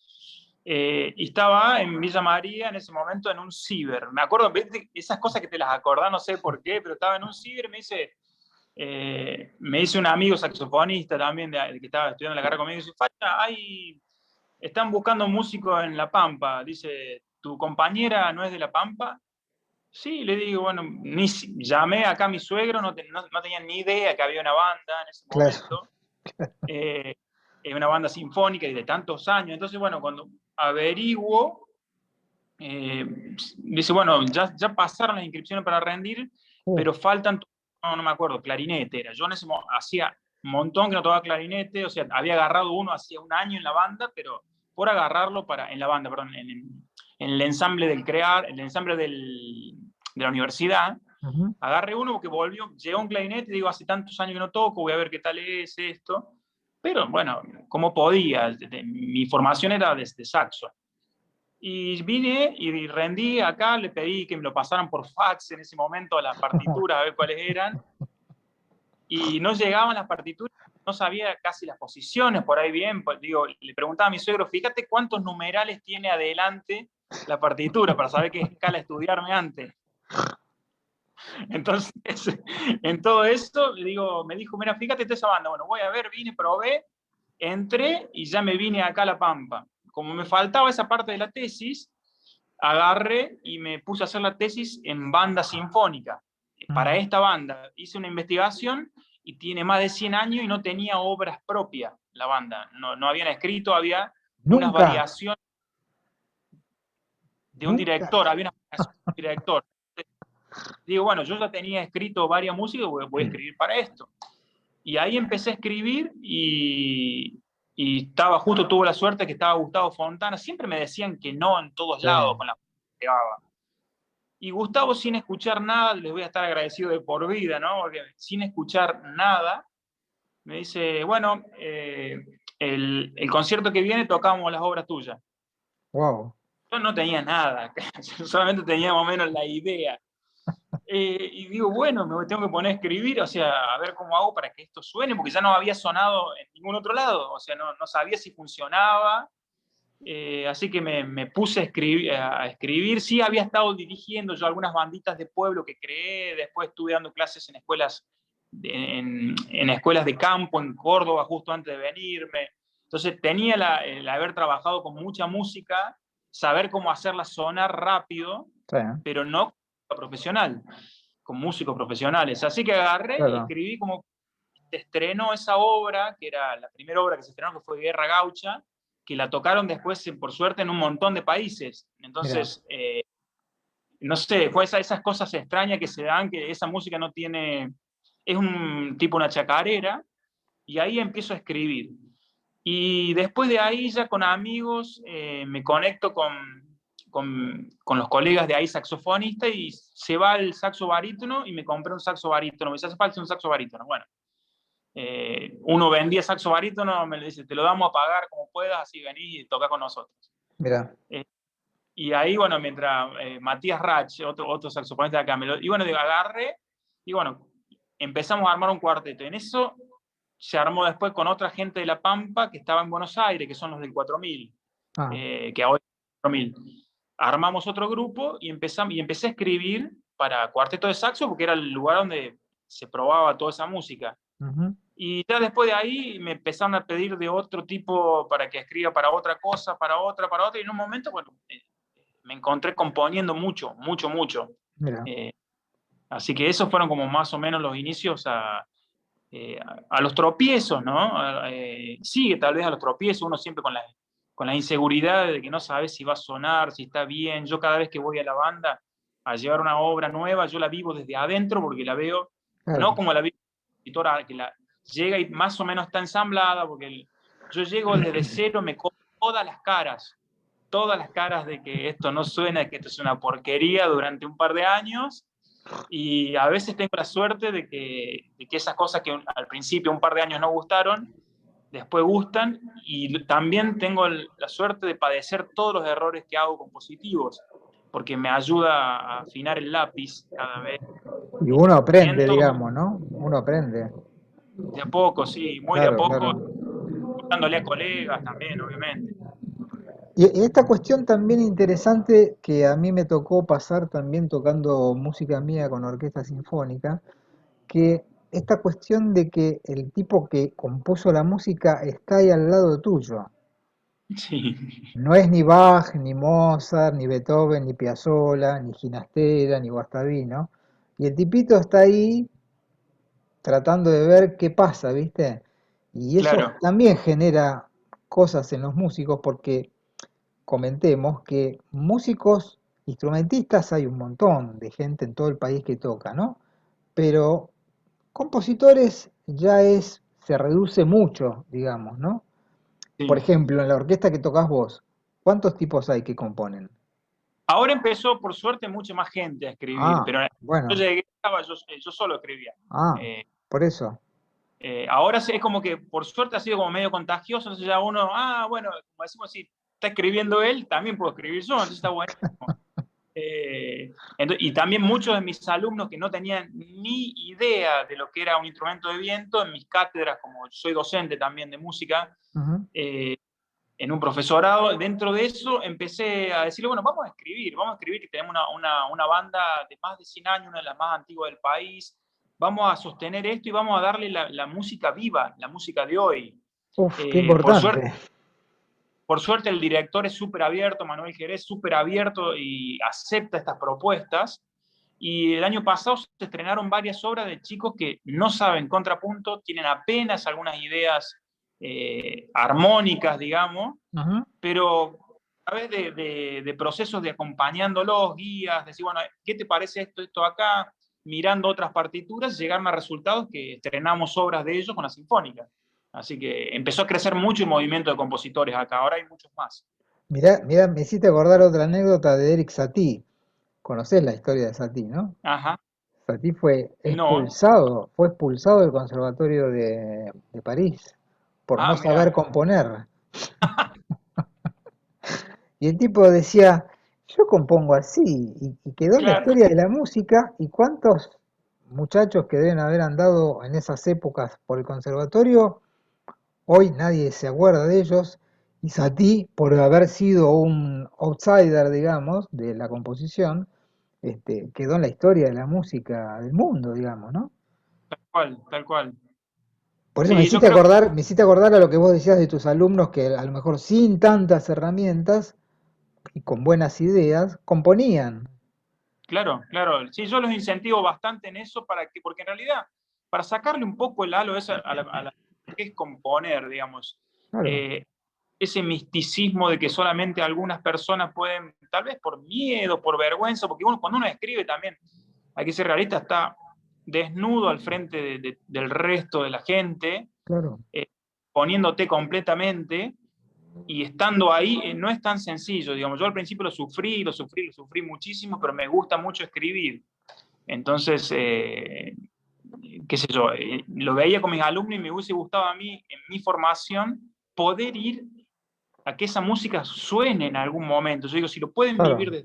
Y estaba en Villa María en ese momento en un ciber. Me acuerdo, ¿viste? Esas cosas que te las acordás, no sé por qué, pero estaba en un ciber, me dice un amigo saxofonista también que estaba estudiando la carrera conmigo, dice, Facha, están buscando músicos en La Pampa, dice, ¿tu compañera no es de La Pampa? Sí, le digo, bueno, llamé acá a mi suegro, no tenía ni idea que había una banda en ese Claro. momento, eh, una banda sinfónica y de tantos años. Entonces, bueno, cuando averiguo, eh, dice, bueno, ya pasaron las inscripciones para rendir, Uh, pero faltan, no me acuerdo, clarinete era. Yo en ese momento hacía un montón que no tocaba clarinete, o sea, había agarrado uno hacía un año en la banda, pero por agarrarlo en la banda, perdón, en el ensamble el ensamble de la universidad, ujú, agarré uno porque llegó un clarinete, digo, hace tantos años que no toco, voy a ver qué tal es esto. Pero bueno, como podía, mi formación era desde saxo. Y vine y rendí acá, le pedí que me lo pasaran por fax en ese momento a las partituras, a ver cuáles eran, y no llegaban las partituras, no sabía casi las posiciones por ahí bien, pues, digo, le preguntaba a mi suegro, fíjate cuántos numerales tiene adelante la partitura para saber qué escala estudiarme antes. Entonces, en todo esto, le digo, me dijo, mira, fíjate toda esa banda, bueno, voy a ver, vine, probé, entré y ya me vine acá a La Pampa. Como me faltaba esa parte de la tesis, agarré y me puse a hacer la tesis en banda sinfónica. Para esta banda hice una investigación y tiene más de 100 años y no tenía obras propias la banda. No habían escrito, había unas Nunca, variaciones de un nunca. director, había una variación de un director. Digo, bueno, yo ya tenía escrito varias músicas, voy a escribir para esto. Y ahí empecé a escribir y estaba, justo tuve la suerte que estaba Gustavo Fontana. Siempre me decían que no en todos Sí, lados con la que llevaba. Y Gustavo, sin escuchar nada, les voy a estar agradecido de por vida, ¿no? Porque sin escuchar nada, me dice, bueno, el concierto que viene tocamos las obras tuyas. wow. Yo no tenía nada, solamente tenía más o menos la idea. Y digo, bueno, me tengo que poner a escribir, o sea, a ver cómo hago para que esto suene, porque ya no había sonado en ningún otro lado, o sea, no sabía si funcionaba. Así que me puse a escribir. Sí, había estado dirigiendo yo algunas banditas de pueblo que creé, después estuve dando clases en escuelas, en escuelas de campo en Córdoba justo antes de venirme. Entonces tenía el haber trabajado con mucha música, saber cómo hacerla sonar rápido, Sí, pero no profesional, con músicos profesionales. Así que agarré y claro. escribí como se estrenó esa obra, que era la primera obra que se estrenó, que fue Guerra Gaucha, que la tocaron después, por suerte, en un montón de países. Mira, Entonces, no sé, fue esas cosas extrañas que se dan, que esa música no tiene, es un tipo una chacarera, y ahí empiezo a escribir. Y después de ahí, ya con amigos, me conecto con los colegas de ahí saxofonistas y se va el saxo barítono y me compré un saxo barítono. Me dice, hace falta un saxo barítono. Bueno, uno vendía saxo barítono, me le dice, te lo damos a pagar como puedas, así venís y toca con nosotros. mira. Eh, y ahí, bueno, mientras Matías Rach, otro saxofonista de acá, y bueno, digo, agarré, y bueno, empezamos a armar un cuarteto. En eso se armó después con otra gente de La Pampa que estaba en Buenos Aires, que son los del 4000, Ah, que ahora es 4000. Armamos otro grupo y empecé a escribir para cuarteto de saxo, porque era el lugar donde se probaba toda esa música. ujú. Y ya después de ahí me empezaron a pedir de otro tipo para que escriba para otra cosa, para otra, y en un momento, bueno, me encontré componiendo mucho, mucho, mucho. Mira. Eh, Así que esos fueron como más o menos los inicios a los tropiezos, ¿no? Sigue tal vez a los tropiezos, uno siempre con la inseguridad de que no sabe si va a sonar, si está bien. Yo cada vez que voy a la banda a llevar una obra nueva, yo la vivo desde adentro porque la veo, no Claro. como la vivo que la llega y más o menos está ensamblada, porque yo llego desde cero, me como todas las caras de que esto no suena, que esto es una porquería durante un par de años, y a veces tengo la suerte de que esas cosas que al principio un par de años no gustaron, después gustan, y también tengo la suerte de padecer todos los errores que hago compositivos, porque me ayuda a afinar el lápiz cada vez. Y uno aprende, Siento digamos, ¿no? Uno aprende. de a poco, sí, muy de a Claro, poco, claro. escuchándole a colegas también, obviamente. Y esta cuestión también interesante que a mí me tocó pasar también tocando música mía con orquesta sinfónica, que esta cuestión de que el tipo que compuso la música está ahí al lado tuyo. Sí, No es ni Bach, ni Mozart, ni Beethoven, ni Piazzolla, ni Ginastera, ni Guastavino. Y el tipito está ahí tratando de ver qué pasa, ¿viste? Y eso claro. también genera cosas en los músicos porque comentemos que músicos, instrumentistas hay un montón de gente en todo el país que toca, ¿no? Pero compositores se reduce mucho, digamos, ¿no? Por Sí. ejemplo, en la orquesta que tocas vos, ¿cuántos tipos hay que componen? Ahora empezó, por suerte, mucha más gente a escribir, Ah, pero yo bueno, llegué, yo solo escribía. ah, Eh, por eso. Ahora es como que, por suerte, ha sido como medio contagioso, entonces ya uno, bueno, como decimos, si está escribiendo él, también puedo escribir yo, entonces está bueno. Y también muchos de mis alumnos que no tenían ni idea de lo que era un instrumento de viento, en mis cátedras, como soy docente también de música, Ujú. eh, en un profesorado, dentro de eso empecé a decirle, bueno, vamos a escribir que tenemos una banda de más de 100 años, una de las más antiguas del país, vamos a sostener esto y vamos a darle la música viva, la música de hoy. Uf, qué Por suerte, importante. Por suerte el director es súper abierto, Manuel Jerez, súper abierto y acepta estas propuestas. Y el año pasado se estrenaron varias obras de chicos que no saben contrapunto, tienen apenas algunas ideas armónicas, digamos, Ujú. pero a través de procesos de acompañándolos, guías, decir, bueno, ¿qué te parece esto, esto acá? Mirando otras partituras, llegaron a resultados que estrenamos obras de ellos con la Sinfónica. Así que empezó a crecer mucho el movimiento de compositores acá, ahora hay muchos más. Mirá, mirá, me hiciste acordar otra anécdota de Eric Satie. Conocés la historia de Satie, ¿no? Ajá, Satie fue no, expulsado del Conservatorio de París por no saber mira, componer. Y el tipo decía, yo compongo así, y quedó en la claro, historia de la música, y cuántos muchachos que deben haber andado en esas épocas por el conservatorio, hoy nadie se acuerda de ellos, y Satie, por haber sido un outsider, digamos, de la composición, quedó en la historia de la música del mundo, digamos, ¿no? tal cual, tal cual. Por eso Sí, yo creo que, me hiciste acordar a lo que vos decías de tus alumnos que a lo mejor sin tantas herramientas y con buenas ideas, componían. claro, claro, sí, yo los incentivo bastante en eso para que, porque en realidad, para sacarle un poco el halo esa a la que es componer, digamos, Claro, eh, ese misticismo de que solamente algunas personas pueden, tal vez por miedo, por vergüenza, porque uno, cuando uno escribe también, hay que ser realista, está desnudo al frente del resto de la gente, claro. eh, poniéndote completamente y estando ahí no es tan sencillo, digamos. Yo al principio lo sufrí muchísimo, pero me gusta mucho escribir. Entonces, qué sé yo, lo veía con mis alumnos y me hubiese gustado a mí, en mi formación, poder ir a que esa música suene en algún momento. Yo digo, si lo pueden vivir Claro,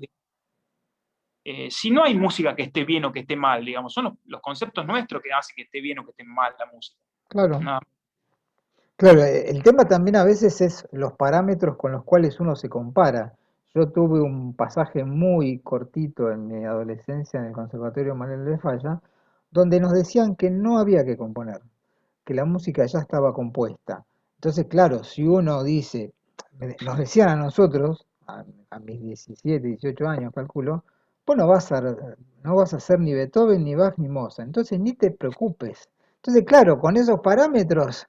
desde... si no hay música que esté bien o que esté mal, digamos, son los conceptos nuestros que hacen que esté bien o que esté mal la música. claro. Nada. Claro, el tema también a veces es los parámetros con los cuales uno se compara. Yo tuve un pasaje muy cortito en mi adolescencia en el Conservatorio Manuel de Falla, donde nos decían que no había que componer, que la música ya estaba compuesta. Entonces, claro, si uno dice, nos decían a nosotros, a mis 17, 18 años, calculo, vos no vas a ser ni Beethoven, ni Bach, ni Mozart, entonces ni te preocupes. Entonces, claro, con esos parámetros,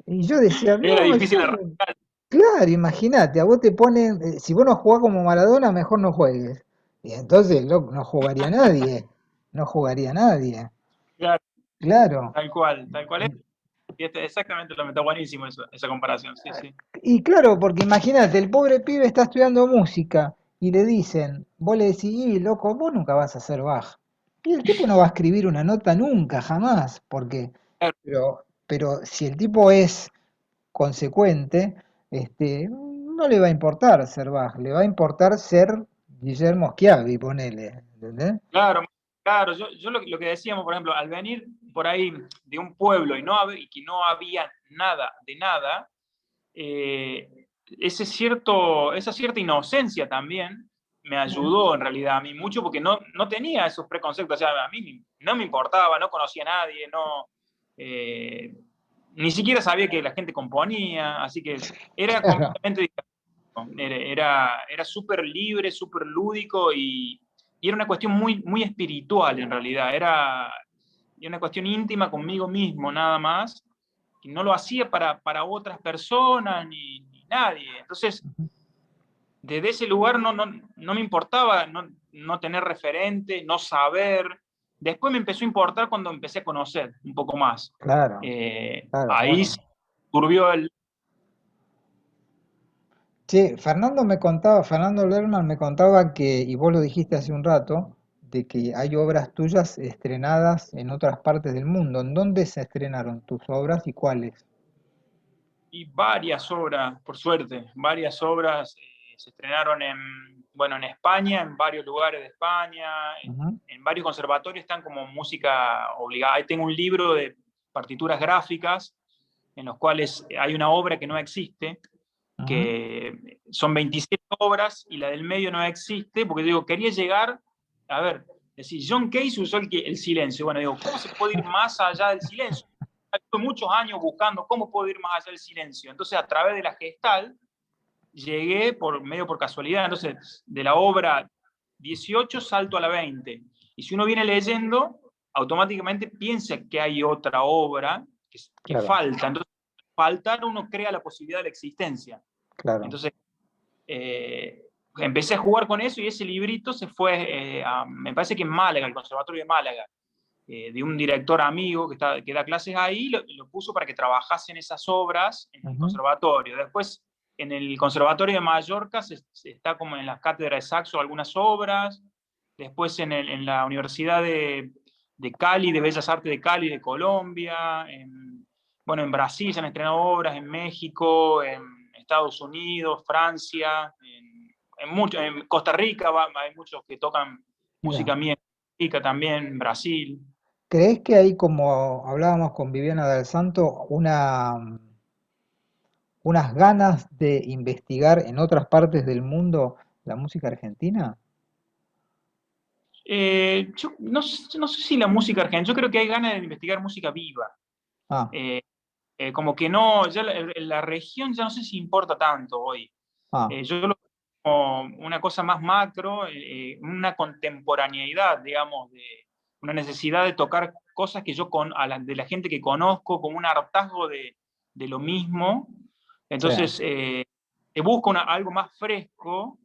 y yo decía, Era no, difícil yo, arrancar. claro, imagínate, a vos te ponen, si vos no jugás como Maradona, mejor no juegues. Y entonces no jugaría nadie, no jugaría nadie. Claro, Claro. tal cual es. Y exactamente lo está buenísimo eso, esa comparación, sí, sí. Y claro, porque imagínate, el pobre pibe está estudiando música y le dicen, vos le decís, "Y, loco, vos nunca vas a ser Bach". Y el tipo no va a escribir una nota nunca, jamás, porque, Claro, pero si el tipo es consecuente, no le va a importar ser Bach, le va a importar ser Guillermo Schiavi, ponele, ¿entendés? claro, claro. Yo lo que decíamos, por ejemplo, al venir por ahí de un pueblo y que no había nada de nada, esa cierta inocencia también me ayudó en realidad a mí mucho porque no tenía esos preconceptos. O sea, a mí no me importaba, no conocía a nadie, eh, ni siquiera sabía que la gente componía, así que era Claro. completamente diferente. Era súper libre, súper lúdico y era una cuestión muy, muy espiritual en realidad. Era una cuestión íntima conmigo mismo, nada más. Y no lo hacía para otras personas ni nadie. Entonces, desde ese lugar no me importaba no tener referente, no saber. Después me empezó a importar cuando empecé a conocer un poco más. Claro, claro, Ahí se bueno. turbió el... Che, Fernando Lerman me contaba que, y vos lo dijiste hace un rato, de que hay obras tuyas estrenadas en otras partes del mundo. ¿En dónde se estrenaron tus obras y cuáles? Y varias obras, por suerte, varias obras se estrenaron bueno, en España, en varios lugares de España, Ujú, en varios conservatorios están como música obligada. Ahí tengo un libro de partituras gráficas en los cuales hay una obra que no existe, ujú. que son 27 obras y la del medio no existe, porque digo, quería llegar, a ver, decir, John Cage usó el silencio. Bueno, digo, ¿cómo se puede ir más allá del silencio? Estuve muchos años buscando cómo puedo ir más allá del silencio. Entonces, a través de la gestal, llegué medio por casualidad, entonces de la obra 18 salto a la 20. Y si uno viene leyendo, automáticamente piensa que hay otra obra que Claro, falta. Entonces, faltar uno crea la posibilidad de la existencia. claro. Entonces, empecé a jugar con eso y ese librito se fue, me parece que en Málaga, el Conservatorio de Málaga, de un director amigo que da clases ahí, lo puso para que trabajase en esas obras en el Ujú. conservatorio. Después, en el Conservatorio de Mallorca, se está como en las cátedras de saxo algunas obras. Después, en la Universidad de Cali, de Bellas Artes de Cali, de Colombia. Bueno, en Brasil se han estrenado obras, en México, en Estados Unidos, Francia, en Costa Rica hay muchos que tocan Mira, música mía, en Costa Rica también, Brasil. ¿crees que hay, como hablábamos con Viviana del Santo, unas ganas de investigar en otras partes del mundo la música argentina? Yo no sé si la música argentina, yo creo que hay ganas de investigar música viva. Ah, Eh, Como que no, ya la región ya no sé si importa tanto hoy. ah, Yo lo veo como una cosa más macro, una contemporaneidad, digamos, de una necesidad de tocar cosas que de la gente que conozco, como un hartazgo de lo mismo. sí. Entonces, se busca algo más fresco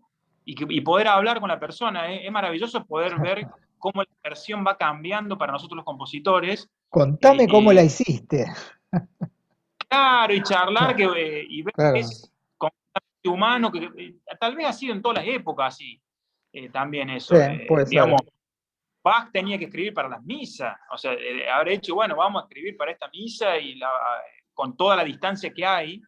y poder hablar con la persona. Es maravilloso poder ver cómo la versión va cambiando para nosotros los compositores. Contame cómo la eh, hiciste. Claro, y charlar y ver que Claro, es completamente humano, que tal vez ha sido en todas las épocas así, también sí, eso. puede ser. Digamos, Bach tenía que escribir para las misas, o sea, haber hecho, bueno, vamos a escribir para esta misa con toda la distancia que hay,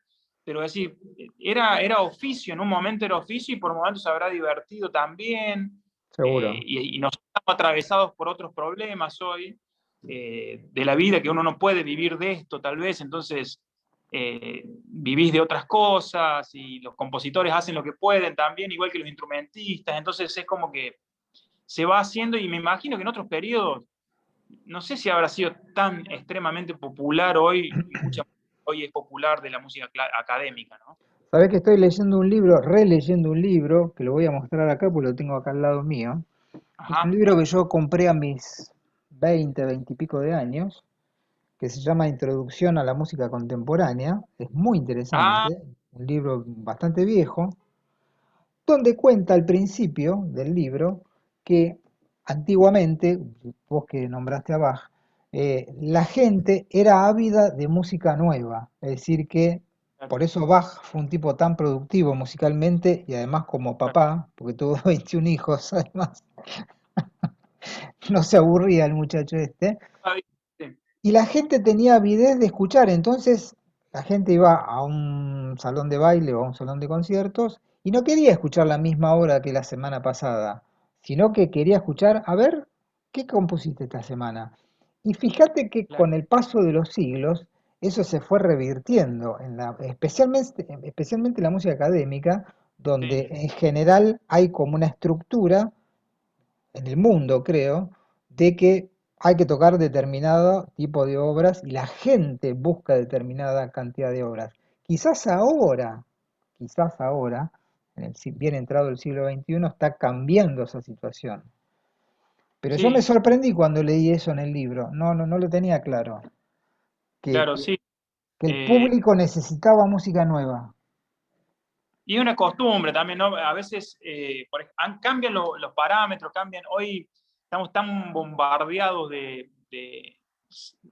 pero es decir, era oficio, en un momento era oficio y por momentos se habrá divertido también, Seguro. y nos estamos atravesados por otros problemas hoy de la vida, que uno no puede vivir de esto tal vez, entonces vivís de otras cosas y los compositores hacen lo que pueden también, igual que los instrumentistas, entonces es como que se va haciendo y me imagino que en otros periodos, no sé si habrá sido tan extremadamente popular hoy, hoy es popular de la música académica, ¿no? Sabés que estoy leyendo un libro, releyendo un libro, que lo voy a mostrar acá porque lo tengo acá al lado mío. Es un Ajá. libro que yo compré a mis 20 y pico de años, que se llama Introducción a la música contemporánea. Es muy Ah, interesante, un libro bastante viejo, donde cuenta al principio del libro que antiguamente, vos que nombraste a Bach, la gente era ávida de música nueva, es decir que claro, por eso Bach fue un tipo tan productivo musicalmente y además como claro. papá, porque tuvo 21 hijos además, no se aburría el muchacho este, Ah, sí, y la gente tenía avidez de escuchar, entonces la gente iba a un salón de baile o a un salón de conciertos y no quería escuchar la misma obra que la semana pasada, sino que quería escuchar, a ver, ¿qué compusiste esta semana? Y fíjate que claro, con el paso de los siglos, eso se fue revirtiendo, especialmente en la música académica, donde sí, en general hay como una estructura en el mundo, creo, de que hay que tocar determinado tipo de obras y la gente busca determinada cantidad de obras. Quizás ahora, quizás ahora, bien entrado el siglo XXI, está cambiando esa situación. Pero yo me sí, sorprendí cuando leí eso en el libro. No lo tenía claro. Que, claro, que- sí. que el Eh, público necesitaba música nueva. y una costumbre también, ¿no? A veces cambian los parámetros, cambian. Hoy estamos tan bombardeados de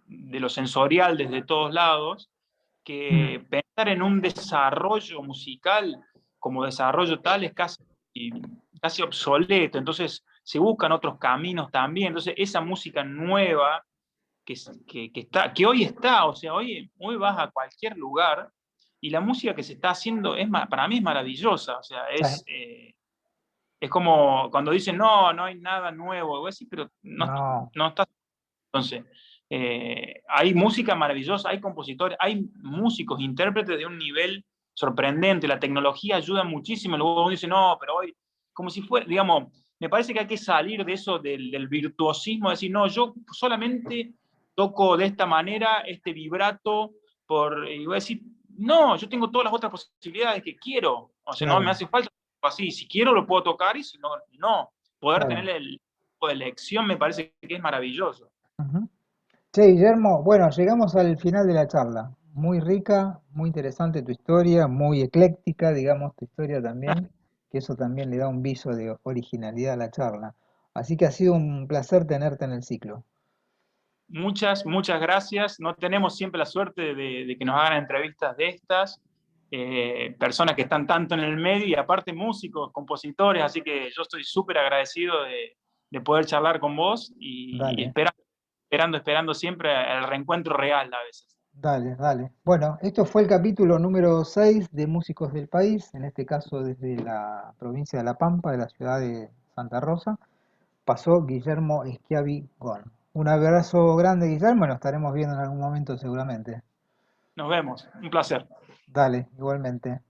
lo sensorial desde todos lados Mm. que pensar en un desarrollo musical como desarrollo tal es casi obsoleto. Entonces se buscan otros caminos también. Entonces esa música nueva que hoy está, o sea, hoy vas a cualquier lugar y la música que se está haciendo para mí es maravillosa, o sea, Sí. es como cuando dicen, no hay nada nuevo, voy a decir, pero No, no está. Entonces, hay música maravillosa, hay compositores, hay músicos, intérpretes de un nivel sorprendente, la tecnología ayuda muchísimo, luego uno dice, no, pero hoy, como si fuera, digamos, me parece que hay que salir de eso del virtuosismo, decir, no, yo solamente toco de esta manera, este vibrato, y voy a decir, no, yo tengo todas las otras posibilidades que quiero. O sea, no me Claro, hace falta así. Si quiero lo puedo tocar y si no, no. Poder tener claro. el tipo de elección me parece que es maravilloso. Ujú. Che, Guillermo, bueno, llegamos al final de la charla. Muy rica, muy interesante tu historia, muy ecléctica, digamos, tu historia también, que eso también le da un viso de originalidad a la charla. Así que ha sido un placer tenerte en el ciclo. Muchas, muchas gracias. No tenemos siempre la suerte de que nos hagan entrevistas de estas, personas que están tanto en el medio y aparte músicos, compositores, así que yo estoy súper agradecido de poder charlar con vos y Dale, esperando siempre el reencuentro real a veces. dale, dale. Bueno, esto fue el capítulo número 6 de Músicos del País, en este caso desde la provincia de La Pampa, de la ciudad de Santa Rosa. Pasó Guillermo Schiavi Gon. Un abrazo grande, Guillermo, y nos estaremos viendo en algún momento seguramente. Nos vemos. Un placer. Dale, igualmente.